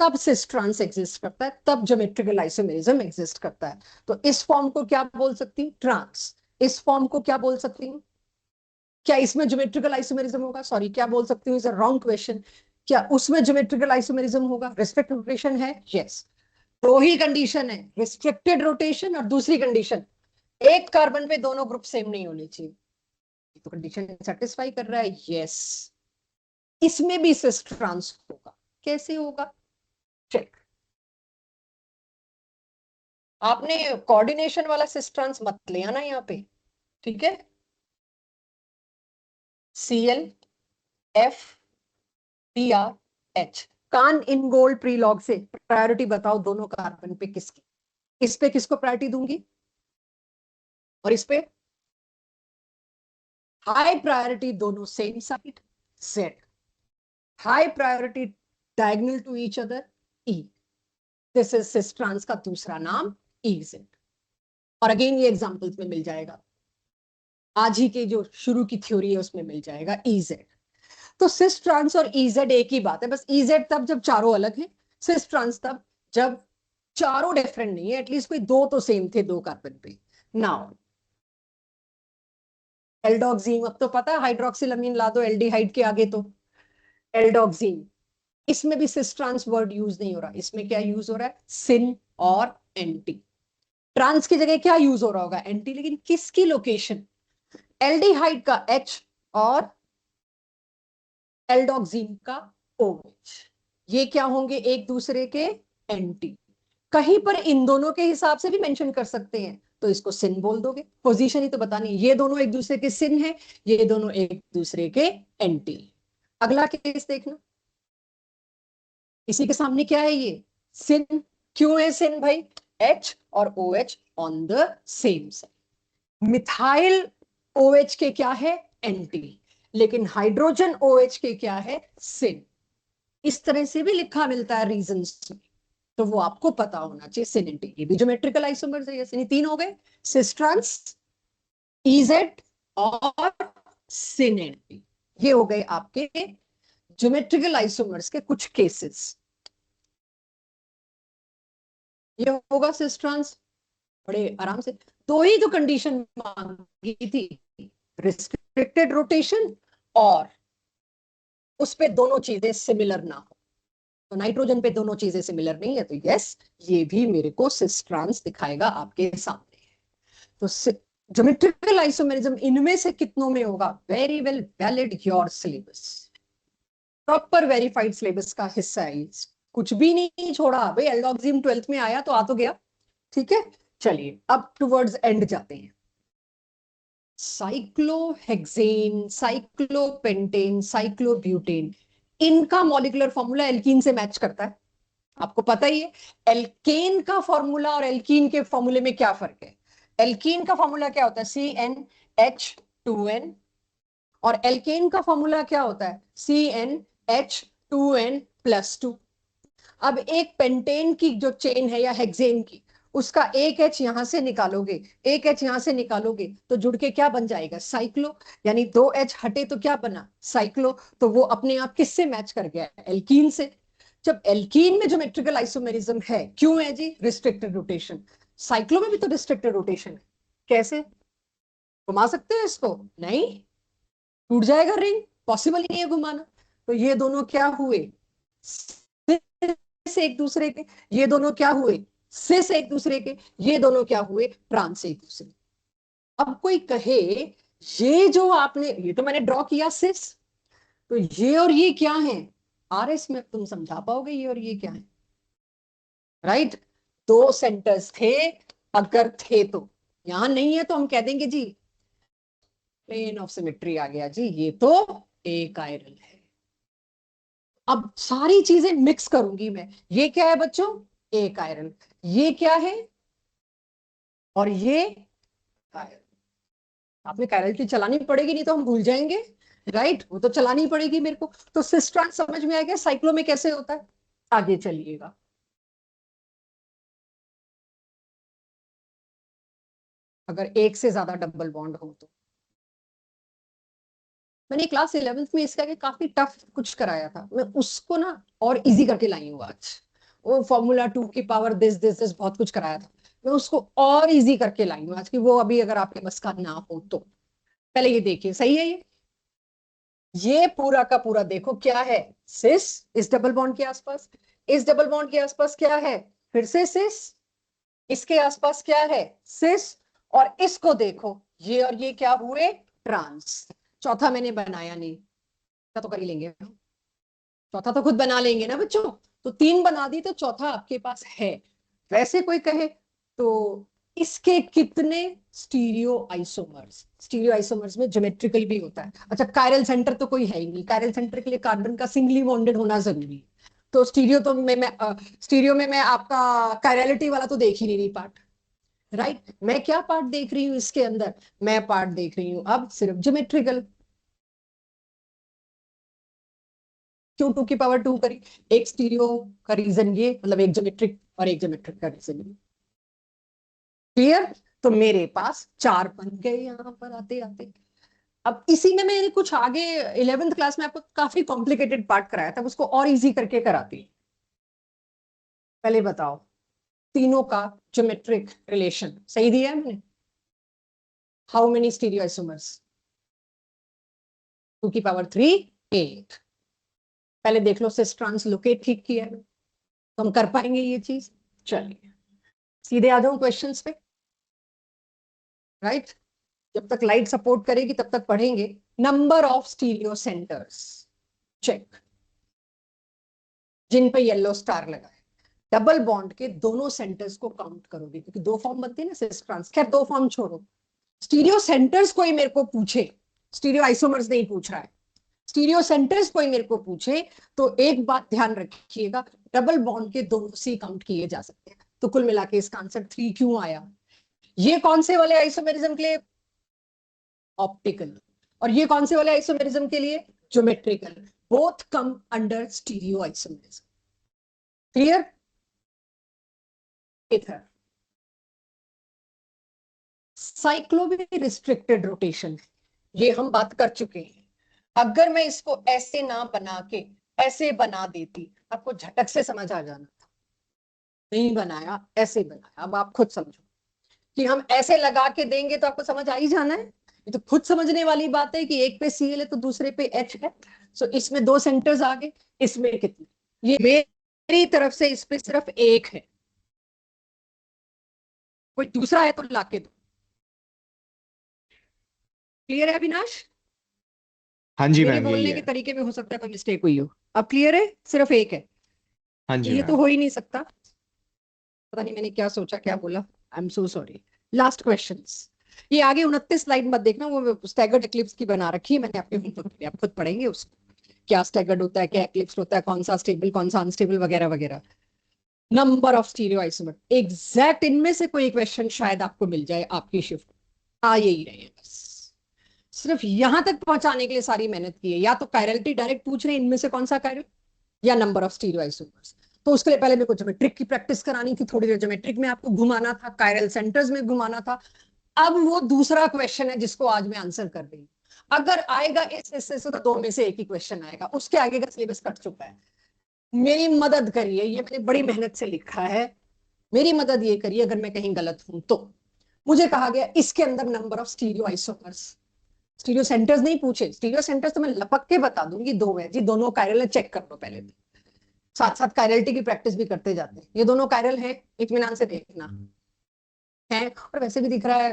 तब सिस ट्रांस एग्जिस्ट करता है, तब ज्योमेट्रिकल आइसोमेरिज्म एग्जिस्ट करता है। तो इस फॉर्म को क्या बोल सकती हूँ, ट्रांस। इस फॉर्म को क्या बोल सकती हूँ, क्या इसमें ज्योमेट्रिकल आइसोमेरिज्म होगा, सॉरी क्या बोल सकती हूँ, इज अ रॉन्ग क्वेश्चन, क्या उसमें ज्योमेट्रिकल आइसोमेरिज्म होगा, रिस्ट्रिक्टेड रोटेशन है, यस। दो ही कंडीशन है, रिस्ट्रिक्टेड रोटेशन और दूसरी कंडीशन एक कार्बन पे दोनों ग्रुप सेम नहीं होने चाहिए, तो कंडीशन सेटिस्फाई कर रहा है, यस। इसमें भी सिस ट्रांस होगा, कैसे होगा, चेक। आपने कोऑर्डिनेशन वाला सिस ट्रांस मत ले आना यहाँ पे, ठीक है। Cl F P R H, Cahn Ingold Prelog से प्रायोरिटी बताओ दोनों कार्बन पे किसकी। इस पे किसको प्रायोरिटी दूंगी, और इस पे हाई प्रायोरिटी, दोनों same side Z, high priority diagonal to each other E, this is cis trans का दूसरा नाम EZ। और अगेन ये एग्जांपल्स में मिल जाएगा, आज ही के जो शुरू की थ्योरी है उसमें मिल जाएगा EZ। तो सिस ट्रांस और EZ एक ही बात है, बस EZ तब जब चारों अलग हैं, सिस ट्रांस तब जब चारों डिफरेंट नहीं है, एटलीस्ट कोई दो तो सेम थे दो कार्बन पे। नाउ एल्डोक्सीन, अब तो पता है हाइड्रोक्सिलमीन ला दो एल्डिहाइड के आगे तो एल्डोक्सीन। इसमें भी सिस ट्रांस वर्ड यूज नहीं हो रहा, इसमें क्या यूज हो रहा है, सिन और एंटी। ट्रांस की जगह क्या यूज हो रहा होगा, एंटी, लेकिन किसकी लोकेशन, एल्डिहाइड का H और एल्डोक्सीन का OH, ये क्या होंगे, एक दूसरे के एंटी। कहीं पर इन दोनों के हिसाब से भी मेंशन कर सकते हैं, तो इसको सिन बोल दोगे, पोजीशन ही तो बतानी है। ये दोनों एक दूसरे के सिन है, ये दोनों एक दूसरे के एंटी। अगला केस देखना, इसी के सामने क्या है, ये सिन। क्यों है सिन भाई, H और OH on the same side. Methyl OH के क्या है, एंटी, लेकिन हाइड्रोजन OH के क्या है, सिन। इस तरह से भी लिखा मिलता है रीजंस में, तो वो आपको पता होना चाहिए। सिन एंटी, ये भी ज्योमेट्रिकल आइसोमर्स है, ये तीन हो गए, सिस ट्रांस, EZ और सिन एंटी। ये हो गए आपके ज्योमेट्रिकल आइसोमर्स के कुछ केसेस। ये होगा सिस ट्रांस, बड़े आराम से। दो ही तो कंडीशन मांगी थी, रिस्ट्रिक्टेड रोटेशन और उस पे दोनों चीजें सिमिलर ना हो। तो नाइट्रोजन पे दोनों चीजें सिमिलर नहीं है, तो यस, ये भी मेरे को सिस ट्रांस दिखाएगा आपके सामने। तो ज्योमेट्रिकल आइसोमेरिज्म इनमें से कितनों में होगा, very well valid your syllabus, proper verified syllabus का हिस्सा है, कुछ भी नहीं छोड़ा भाई। एल्डोक्सिम 12th में आया तो आ तो गया, ठीक है। चलिए अब टुवर्ड्स एंड जाते हैं। साइक्लोहेक्सेन, साइक्लोपेंटेन, साइक्लोब्यूटेन, इनका मॉलिक्यूलर फॉर्मूला एल्कीन से मैच करता है, आपको पता ही है। एल्केन का फॉर्मूला और एल्कीन के फॉर्मूले में क्या फर्क है, एल्कीन का फॉर्मूला क्या होता है, CnH2n, और एल्केन का फॉर्मूला क्या होता है, CnH2n+2। अब एक पेंटेन की जो चेन है या हेक्सेन की, उसका एक H यहां से निकालोगे, एक H यहां से निकालोगे, तो जुड़ के क्या बन जाएगा, साइक्लो। यानी दो H हटे तो क्या बना, साइक्लो। तो वो अपने आप किससे मैच कर गया, एल्कीन से। जब एल्कीन में ज्योमेट्रिकल आइसोमेरिज्म है, क्यों है जी, रिस्ट्रिक्टेड रोटेशन। साइक्लो में भी तो रिस्ट्रिक्टेड रोटेशन है, कैसे घुमा सकते हैं इसको, नहीं, टूट जाएगा रिंग, पॉसिबल ही नहीं है घुमाना। तो ये दोनों क्या हुए, से एक दूसरे के, ये दोनों क्या हुए, से एक दूसरे के, ये दोनों क्या हुए, प्राण से एक दूसरे। अब कोई कहे ये जो आपने, ये तो मैंने ड्रॉ किया सिस, तो ये और ये क्या है, RS में तुम समझा पाओगे ये और ये क्या है, राइट। दो सेंटर्स थे, अगर थे तो, यहां नहीं है तो हम कह देंगे जी प्लेन ऑफ सिमेट्री आ गया जी, ये तो एक आयरन है। अब सारी चीजें मिक्स करूंगी मैं, ये क्या है बच्चों, एक आयरन, ये क्या है, और ये आयरन। आपने कैरेटी चलानी पड़ेगी, नहीं तो हम भूल जाएंगे, राइट, वो तो चलानी पड़ेगी मेरे को। तो सिस ट्रांस समझ में आ गया, साइक्लो में कैसे होता है, आगे चलिएगा। अगर एक से ज्यादा डबल बॉन्ड हो तो, मैंने क्लास 11th में इसका काफी टफ कुछ कराया था, मैं उसको ना और इजी करके लाई हूँ आज। वो फॉर्मूला 2 की पावर दिस दिस दिस बहुत कुछ कराया था, मैं उसको और इजी करके लाई हूँ आज की, वो अभी अगर आपके बस का ना हो तो। पहले ये देखिए, सही है ये पूरा का पूरा देखो क्या है, सिस, इस डबल बॉन्ड के आसपास, इस डबल बॉन्ड के आसपास क्या है, फिर से सिस, इसके आसपास क्या है, सिस, और इसको देखो, ये और ये क्या हुए, ट्रांस। चौथा मैंने बनाया नहीं, तो कर ही लेंगे, चौथा तो खुद बना लेंगे ना बच्चों। तो 3 बना दी तो चौथा आपके पास है। वैसे कोई कहे तो इसके कितने स्टीरियो आइसोमर्स में ज्योमेट्रिकल भी होता है। अच्छा, कायरल सेंटर तो कोई है ही नहीं, कायरल सेंटर के लिए कार्बन का सिंगली बॉन्डेड होना जरूरी है। तो स्टीरियो में मैं आपका कायरलिटी वाला तो देख ही नहीं रही पार्ट, राइट। मैं क्या पार्ट देख रही हूँ इसके अंदर, मैं पार्ट देख रही हूँ अब सिर्फ ज्योमेट्रिकल। क्यों 2 की पावर 2 करी? एक स्टीरियो का रीजन ये, मतलब एक ज्योमेट्रिक और एक ज्योमेट्रिक का रीजन ये। क्लियर? तो मेरे पास 4 बन गए यहां पर आते आते। अब इसी में मैंने कुछ आगे 11th क्लास में आपको काफी कॉम्प्लिकेटेड पार्ट कराया था, उसको और इजी करके कराती। पहले बताओ, तीनों का ज्योमेट्रिक रिलेशन सही दिया है मैंने? How many stereo isomers? 2 की पावर 3, 8। पहले देख लो सिस ट्रांस लोकेट ठीक किया है, तो हम कर पाएंगे ये चीज। चलिए सीधे आ जाऊं क्वेश्चंस पे, राइट। जब तक लाइट सपोर्ट करेगी तब तक पढ़ेंगे। Number of stereocentres, check, जिन पे येलो स्टार लगा है। डबल बॉन्ड के दोनों सेंटर्स को काउंट करोगे, क्योंकि 2 फॉर्म बनते हैं ना सिस ट्रांस। खैर 2 फॉर्म छोड़ो, स्टीरियो सेंटर्स कोई मेरे को पूछे, स्टीरियो आइसोमर्स नहीं पूछ रहा है, स्टीरियो सेंटर्स कोई मेरे को पूछे, तो एक बात ध्यान रखिएगा, डबल बॉन्ड के दोनों सी काउंट किए जा सकते हैं। तो कुल मिला के इसका आंसर 3 क्यों आया? ये कौन से वाले आइसोमेरिज्म के लिए? ऑप्टिकल। और ये कौन से वाले आइसोमेरिज्म के लिए? Geometrical. Both come under stereo isomerism. Clear? इधर साइक्लोबी रिस्ट्रिक्टेड रोटेशन, ये हम बात कर चुके हैं। अगर मैं इसको ऐसे ना बना के ऐसे बना देती, आपको झटक से समझ आ जाना था। नहीं बनाया, ऐसे बनाया। अब आप खुद समझो कि हम ऐसे लगा के देंगे तो आपको समझ आ ही जाना है। ये तो खुद समझने वाली बात है कि एक पे Cl है तो दूसरे पे H है। सो इसमें 2 सेंटर्स आ गए, इसमें कितने? ये मेरी तरफ से इस पे सिर्फ एक है, कोई दूसरा है तो लाके दो। क्लियर है अविनाश? हाँ जी मेरे मैम, यही बोलने के है। तरीके में हो सकता है कोई मिस्टेक हुई हो। अब क्लियर है? सिर्फ एक है। हाँ जी ये तो मैम। हो ही नहीं सकता। पता नहीं मैंने क्या सोचा क्या बोला, I am so sorry. Last questions. ये आगे 29 स्लाइड मत देखना, वो स्टैगर्ड एक्लिप्स की बना रखी है मैंने आपके होमवर्क के लिए, आप खुद पढ़ेंगे उसको। क्या स्टैगर्ड होता है, क्या एक्लिप्स होता है, कौन सा स्टेबल कौन सा अनस्टेबल वगैरह वगैरह। Number of stereo isomer, exact इनमें से कोई क्वेश्चन शायद आपको मिल जाए आपकी शिफ्ट। आ यही रहे हैं बस, सिर्फ यहां तक पहुंचाने के लिए सारी मेहनत की है। या तो कायरलिटी डायरेक्ट पूछ रहे हैं इनमें से कौन सा कायरल, या नंबर ऑफ स्टीरियो आइसोमर्स। तो उसके लिए पहले मेरे को ज्योमेट्रिक की प्रैक्टिस करानी थी, थोड़ी देर ज्योमेट्रिक में आपको घुमाना था, कायरल सेंटर्स में घुमाना था। अब वो दूसरा क्वेश्चन है जिसको आज मैं आंसर कर रही हूँ। अगर आएगा इस हिस्से से तो 2 में से एक ही क्वेश्चन आएगा, उसके आगे का सिलेबस कट चुका है। मेरी मदद करिए, ये मैंने बड़ी मेहनत से लिखा है, मेरी मदद ये करिए अगर मैं कहीं गलत हूं तो। मुझे कहा गया इसके अंदर number of stereo isomers, stereo centres नहीं पूछे, स्टीरियो सेंटर्स तो मैं लपक के बता दूंगी, 2 है जी, दोनों कायरल है, चेक कर लो पहले तो। साथ साथ कायरलिटी की प्रैक्टिस भी करते जाते हैं। ये दोनों कायरल है, इत्मीनान से देखना है। और वैसे भी दिख रहा है,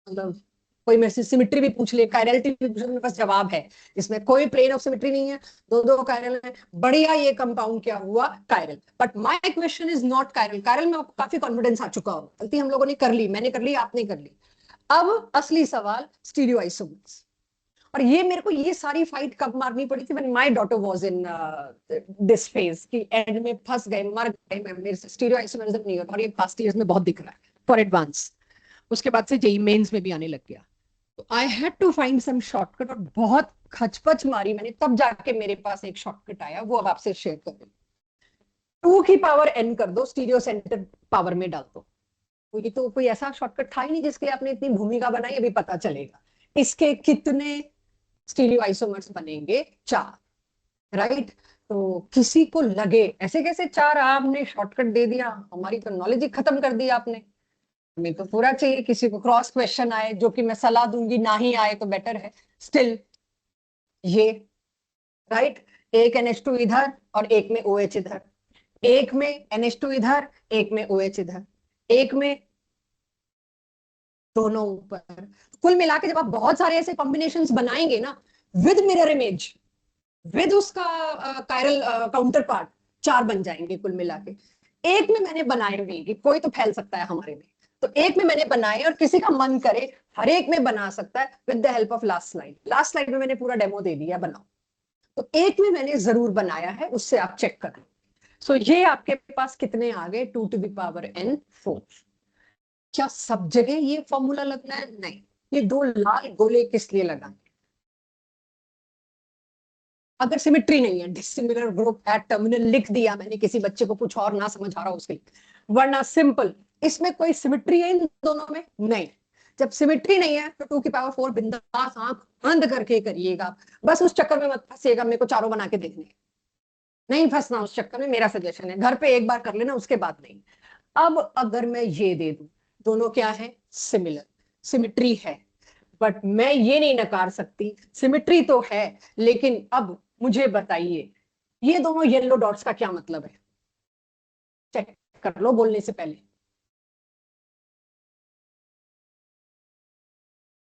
मतलब कोई मेरे से सिमिट्री भी पूछ ले, कायरलिटी भी पूछ ले, मेरे पास जवाब है। इसमें कोई प्लेन ऑफ सिमिट्री नहीं है, दो दो कायरल है, बढ़िया। ये कंपाउंड क्या हुआ? Chiral. But my question is not chiral. Chiral में आपको काफी कॉन्फिडेंस आ चुका हो, गलती हम लोगों ने कर ली, मैंने कर ली, आपने कर ली। अब असली सवाल स्टीरियो आइसोमर्स। और ये मेरे को ये सारी फाइट कब मारनी पड़ी थी, when my daughter was in this phase, कि एंड में फंस गए, मर गए। मैं मेरे से स्टीरियो आइसोमरिज्म नहीं होता, और ये पास्ट ईयर्स में बहुत दिख रहा है फॉर एडवांस। उसके बाद से जेई मेंस में भी आने लग गया। तो I had to find some shortcut, और बहुत खचपच मारी मैंने, तब जाके मेरे पास एक शॉर्टकट आया, वो अब आपसे शेयर कर रही हूँ। 2 की पावर n कर दो, स्टीरियो सेंटर पावर में डाल दो। तो ये तो कोई ऐसा शॉर्टकट था ही नहीं जिसके लिए आपने इतनी भूमिका बनाई, अभी पता चलेगा। इसके कितने स्टीरियो आइसोमर्स बनेंगे? 4, राइट। तो किसी को लगे ऐसे कैसे 4, आपने शॉर्टकट दे दिया, हमारी तो नॉलेज ही खत्म कर दी आपने। हमें तो पूरा चाहिए, किसी को क्रॉस क्वेश्चन आए, जो कि मैं सलाह दूंगी ना ही आए तो बेटर है स्टिल। ये राइट, एक NH2 इधर और एक में OH इधर, एक में NH2 इधर, एक में OH इधर, एक में दोनों ऊपर। कुल मिला के जब आप बहुत सारे ऐसे कॉम्बिनेशंस बनाएंगे ना, विद मिरर इमेज, विद उसका कायरल काउंटर पार्ट, 4 बन जाएंगे कुल मिला के। एक में मैंने बनाए हुए कि कोई तो फैल सकता है हमारे में, तो एक में मैंने बनाए, और किसी का मन करे हर एक में बना सकता है with the help of last slide. Last slide में मैंने पूरा डेमो दे दिया, बनाओ। तो एक में मैंने जरूर बनाया है, उससे आप चेक करें। सो ये आपके पास कितने आ गए, 2 to the power n 4। क्या सब जगह ये फॉर्मूला लगना है? नहीं। ये 2 लाल गोले किस लिए लगाए? अगर सिमिट्री नहीं है, डिसिमिलर ग्रुप एट टर्मिनल लिख दिया मैंने, किसी बच्चे को कुछ और ना समझ आ रहा उसके लिए, वरना सिंपल। इसमें कोई सिमिट्री है इन दोनों में? नहीं। जब सिमिट्री नहीं है तो 2 की पावर 4 बिंदास आंख बंद करके करिएगा। बस उस चक्कर में मत फंसिएगा मेरे को चारों बना के देखने, नहीं फंसना उस चक्कर में, मेरा सजेशन है। घर पे एक बार कर लेना, उसके बाद नहीं। अब अगर मैं ये दे दूं, दोनों क्या है? सिमिलर, सिमिट्री है। बट मैं ये नहीं नकार सकती, सिमिट्री तो है, लेकिन अब मुझे बताइए ये दोनों येलो डॉट्स का क्या मतलब है? चेक कर लो बोलने से पहले।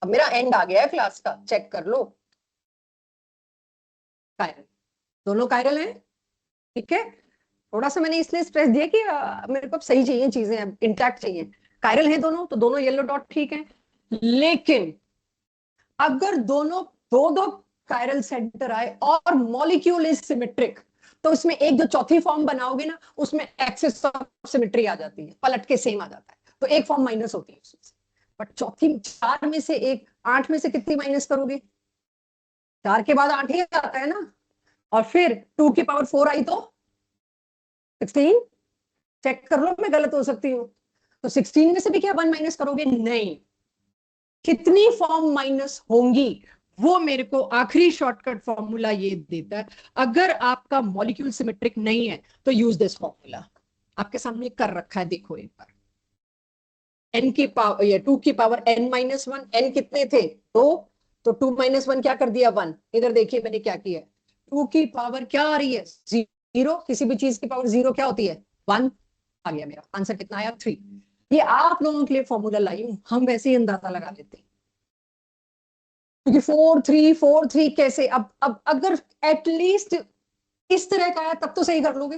अब मेरा एंड आ गया है क्लास का, चेक कर लो। कायरल, दोनों कायरल हैं, ठीक है। थोड़ा सा मैंने इसलिए स्ट्रेस दिया कि मेरे को अब सही चाहिए, चीजें अब इंटैक्ट चाहिए। कायरल है दोनों, तो दोनों येलो डॉट ठीक है। लेकिन अगर दोनों दो दो कायरल सेंटर आए और मॉलिक्यूल इज सिमेट्रिक, तो इसमें एक जो चौथी फॉर्म बनाओगे ना, उसमें एक्सिस ऑफ सिमेट्री आ जाती है, पलट के सेम आ जाता है, तो एक फॉर्म माइनस होती है उसमें से। बट चौथी, 4 में से एक, 8 में से कितनी माइनस करोगे? 4 के बाद 8 ही आता है ना। और फिर 2 की पावर 4 आई तो 16। चेक कर लो, मैं गलत हो सकती हूँ। तो 16 में से भी क्या 1 माइनस करोगे? नहीं। कितनी फॉर्म माइनस होंगी, वो मेरे को आखिरी शॉर्टकट फॉर्मूला ये देता है। अगर आपका मॉलिक्यूल सिमेट्रिक नहीं है तो यूज दिस फॉर्मूला, आपके सामने कर रखा है, देखो एक बार। एन की पावर, ये 2 की पावर n-1, एन कितने थे? 2। तो 2 - 1 क्या कर दिया? 1। इधर देखिए मैंने क्या किया, 2 की पावर क्या आ रही है? 0। किसी भी चीज की पावर 0 क्या होती है? 1। आ गया मेरा आंसर, कितना आया? 3। ये आप लोगों के लिए फॉर्मूला लाई हूं, हम वैसे ही अंदाजा लगा लेते हैं। क्योंकि 4 3 4 3 कैसे? अब अगर एटलीस्ट इस तरह का है तब तो सही कर लोगे।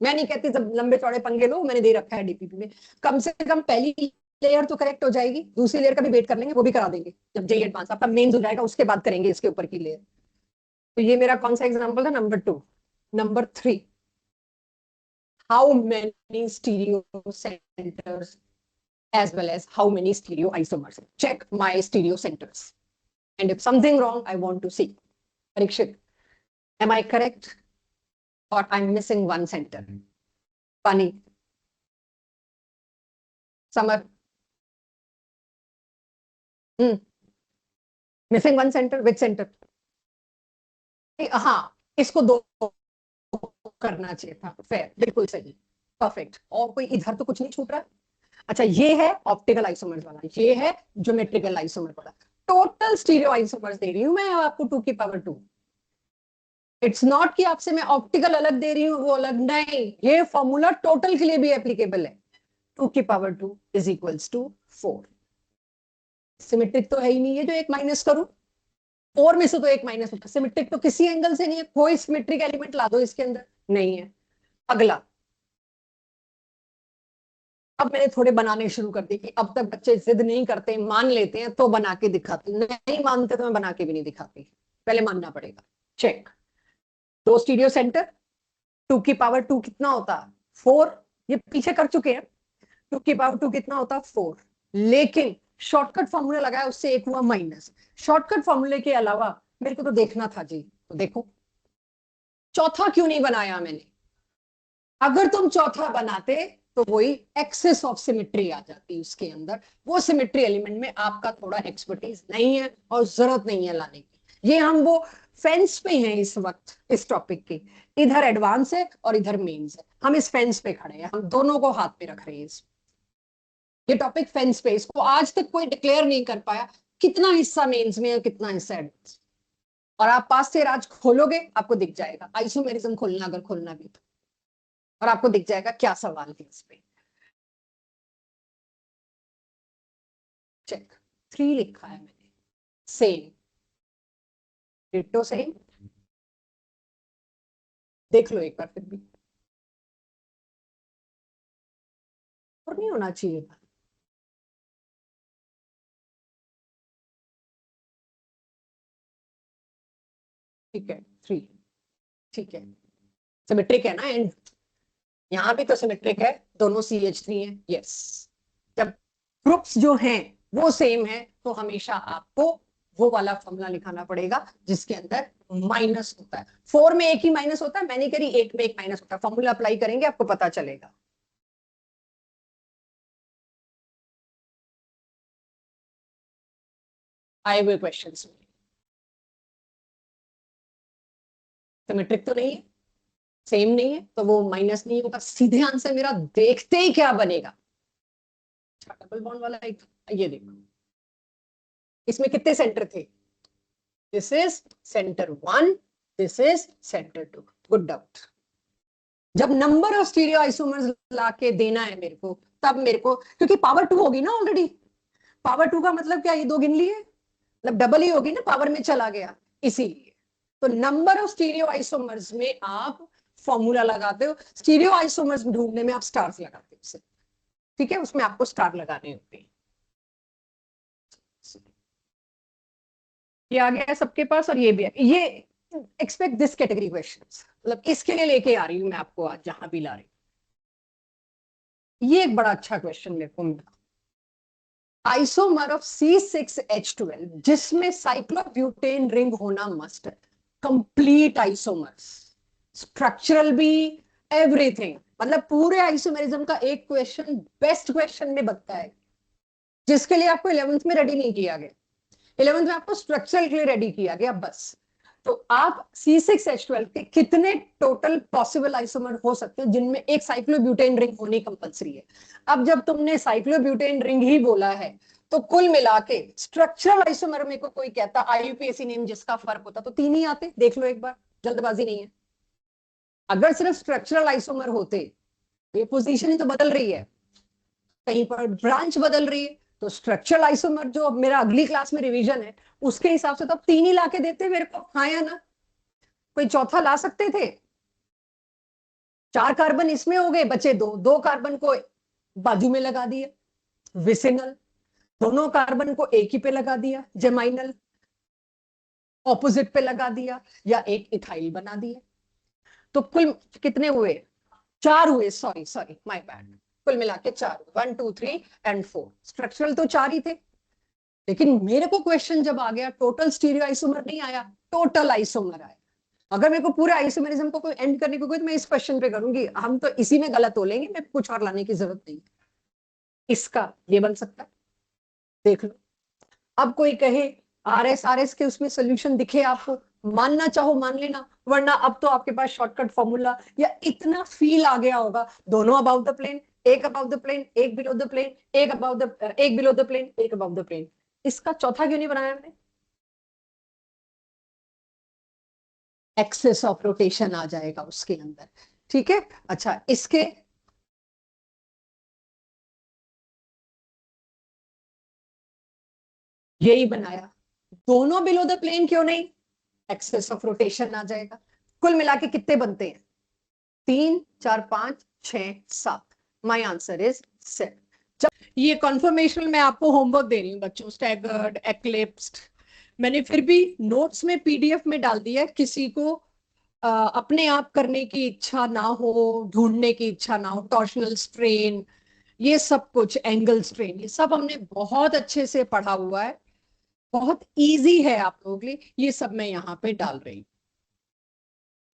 मैं नहीं कहती जब लंबे चौड़े पंगे लो, मैंने दे रखा है डीपीपी में। कम से कम पहली लेयर तो करेक्ट हो जाएगी, दूसरी लेयर का भी वेट कर लेंगे, वो भी करा देंगे जब जेई एडवांस आपका मेंस हो जाएगा, उसके बाद करेंगे इसके ऊपर की लेयर। तो ये मेरा कौन सा एग्जांपल था? Number 2। Number 3, how many stereo centres as well as how many stereoisomers. Check my stereo centers. And if something wrong, I want to see. Parikshit, am I correct? Or I'm missing one center? Funny. Summer. Missing one center. Which center? हाँ, इसको 2 करना चाहिए था। फेयर, बिल्कुल सही, परफेक्ट। और कोई इधर तो कुछ नहीं छूट रहा। अच्छा, ये है ऑप्टिकल आइसोमर्स वाला, ये है ज्योमेट्रिकल आइसोमर वाला। टोटल स्टीरियो आइसोमर्स दे रही हूं मैं आपको 2 की पावर 2। इट्स नॉट कि आपसे मैं ऑप्टिकल अलग दे रही हूँ वो अलग, नहीं। ये फॉर्मूला टोटल के लिए भी एप्लीकेबल है। 2 की पावर 2 = 4। सिमेट्रिक तो है ही नहीं है जो एक माइनस करूं, 4 में से तो एक माइनस होता है। सिमेट्रिक तो किसी एंगल से नहीं है, कोई सिमेट्रिक एलिमेंट ला दो इसके अंदर, नहीं है। अगला, अब मैंने थोड़े बनाने शुरू कर दिए कि अब तक बच्चे जिद नहीं करते, मान लेते हैं तो बना के दिखाती, नहीं मानते तो मैं बना के भी नहीं दिखाती, पहले मानना पड़ेगा। चेक, 2 स्टीरियो सेंटर, 2 की पावर 2 कितना होता? 4। ये पीछे कर चुके हैं। 2 की पावर 2 कितना होता? 4। लेकिन शॉर्टकट फॉर्मूला लगाया, उससे एक हुआ माइनस। शॉर्टकट फॉर्मूले के अलावा मेरे को तो देखना था जी, तो देखो चौथा क्यों नहीं बनाया मैंने। अगर तुम चौथा बनाते तो वही एक्सेस ऑफ सिमेट्री आ जाती उसके अंदर। वो सिमेट्री एलिमेंट में आपका थोड़ा एक्सपर्टीज नहीं है और जरूरत नहीं है लाने की। ये हम वो फेंस पे हैं इस वक्त इस टॉपिक के, इधर एडवांस है और इधर मेंस है, हम इस फेंस पे खड़े हैं, हम दोनों को हाथ पे रख रहे हैं। ये टॉपिक फेंस पे, इसको आज तक कोई डिक्लेयर नहीं कर पाया कितना हिस्सा मेंस में है कितना हिस्सा एडवांस। और आप पास से राज खोलोगे आपको दिख जाएगा, आइसोमेरिज्म खोलना अगर खोलना भी तो, और आपको दिख जाएगा क्या सवाल है इस पे। चेक 3 लिखा है मैंने, सेम डिट्टो सेम, देख लो एक बार फिर भी, और नहीं होना चाहिए था। ठीक है 3, ठीक है सिमेट्रिक है ना, एंड यहाँ भी तो सिमेट्रिक है, दोनों CH3 है, यस। जब ग्रुप्स जो हैं वो सेम है तो हमेशा आपको वो वाला फॉर्मूला लिखाना पड़ेगा जिसके अंदर माइनस होता है। 4 में एक ही माइनस होता है, मैंने करी 1 में एक माइनस होता है, फॉर्मूला अप्लाई करेंगे आपको पता चलेगा। आए हुए क्वेश्चंस में सिमेट्रिक तो नहीं है, सेम नहीं है, तो वो माइनस नहीं होगा। सीधे आंसर मेरा देखते ही क्या बनेगा, डबल बॉन्ड वाला एक, ये देखो इसमें कितने सेंटर थे, this is centre 1, this is centre 2, good doubt. जब नंबर ऑफ स्टीरियो आइसोमर्स लाके देना है मेरे को, तब मेरे को, क्योंकि पावर 2 होगी ना ऑलरेडी, पावर 2 का मतलब क्या, ये 2 गिन लिए, मतलब डबल ही होगी ना, पावर में चला गया, इसीलिए। तो नंबर ऑफ स्टीरियो आइसोमर्स में आप फॉर्मूला लगाते हो, स्टीरियो आइसोमर्स ढूंढने में आप स्टार्स लगाते हो उसे, ठीक है, उसमें आपको स्टार लगाने होते हैं। ये आ गया सबके पास, और ये भी है, ये एक्सपेक्ट दिस कैटेगरी क्वेश्चंस, मतलब इसके लिए लेके आ रही हूं मैं आपको आज, जहां भी ला रही हूं। ये एक बड़ा अच्छा क्वेश्चन मेरे को मिला, आइसोमर ऑफ C6H12 जिसमें साइक्लोब्यूटेन रिंग होना मस्ट है, कंप्लीट आइसोमर्स, स्ट्रक्चरल भी, एवरीथिंग, मतलब पूरे आइसोमेरिज्म का एक क्वेश्चन बेस्ट क्वेश्चन में बनता है, जिसके लिए आपको 11th में रेडी नहीं किया गया, 11th में आपको स्ट्रक्चरल के लिए रेडी किया गया बस। तो आप C6H12 के कितने टोटल पॉसिबल आइसोमर हो सकते हैं जिनमें एक साइक्लोब्यूटेन रिंग होनी कंपलसरी है। अब जब तुमने साइक्लोब्यूटेन रिंग ही बोला है, तो कुल मिला के स्ट्रक्चरल आइसोमर में को कोई कहता IUPAC नेम जिसका फर्क होता, तो 3 ही आते, देख लो एक बार, जल्दबाजी नहीं है। अगर सिर्फ स्ट्रक्चरल आइसोमर होते, ये पोजीशन ही तो बदल रही है, कहीं पर ब्रांच बदल रही है, तो स्ट्रक्चरल आइसोमर जो मेरा अगली क्लास में रिवीजन है उसके हिसाब से तो अब 3 ही लाके देते मेरे को, हाँ या ना, कोई चौथा ला सकते थे। 4 कार्बन इसमें हो गए, बचे 2 कार्बन को बाजू में लगा दिया विसिनल, दोनों कार्बन को एक ही पे लगा दिया जेमाइनल, ऑपोजिट पे लगा दिया, या एक इथाइल बना दिया। तो कुल कितने हुए, 4 हुए, सॉरी सॉरी माय बैड, कुल मिला के 4, 1 2 3 एंड 4, स्ट्रक्चरल तो 4 ही थे। लेकिन मेरे को क्वेश्चन जब आ गया, टोटल स्टीरियो आइसोमर नहीं आया, टोटल आइसोमर आया। अगर मेरे को पूरे आइसोमेरिज्म को कोई एंड करने को कोई, तो मैं इस क्वेश्चन पे करूंगी, हम तो इसी में गलत हो लेंगे, मैं कुछ और लाने की जरूरत नहीं। इसका ये बन सकता है, देख लो। अब कोई कहे RS के उसमें सोल्यूशन दिखे आपको, मानना चाहो मान लेना, वरना अब तो आपके पास शॉर्टकट फॉर्मूला या इतना फील आ गया होगा, दोनों अबाउट द प्लेन, एक अबाउट द प्लेन, एक बिलो द प्लेन, एक बिलो द प्लेन, एक अबाउट द प्लेन। इसका चौथा क्यों नहीं बनाया हमने, एक्सेस ऑफ रोटेशन आ जाएगा उसके अंदर, ठीक है। अच्छा, इसके यही बनाया, दोनों बिलो द प्लेन क्यों नहीं, एक्सेस ऑफ रोटेशन आ जाएगा। कुल मिला के कितने बनते हैं, 3 4 5 6 7, माय आंसर इज 7। ये कॉन्फर्मेशन मैं आपको होमवर्क दे रही हूँ बच्चों, स्टैगर्ड, एक्लिप्स्ड, मैंने फिर भी नोट्स में PDF में डाल दिया, किसी को अपने आप करने की इच्छा ना हो, ढूंढने की इच्छा ना हो, टॉर्शनल स्ट्रेन, ये सब कुछ, एंगल स्ट्रेन, ये सब हमने बहुत अच्छे से पढ़ा हुआ है, बहुत इजी है आप लोगों के लिए, ये सब मैं यहाँ पे डाल रही हूँ।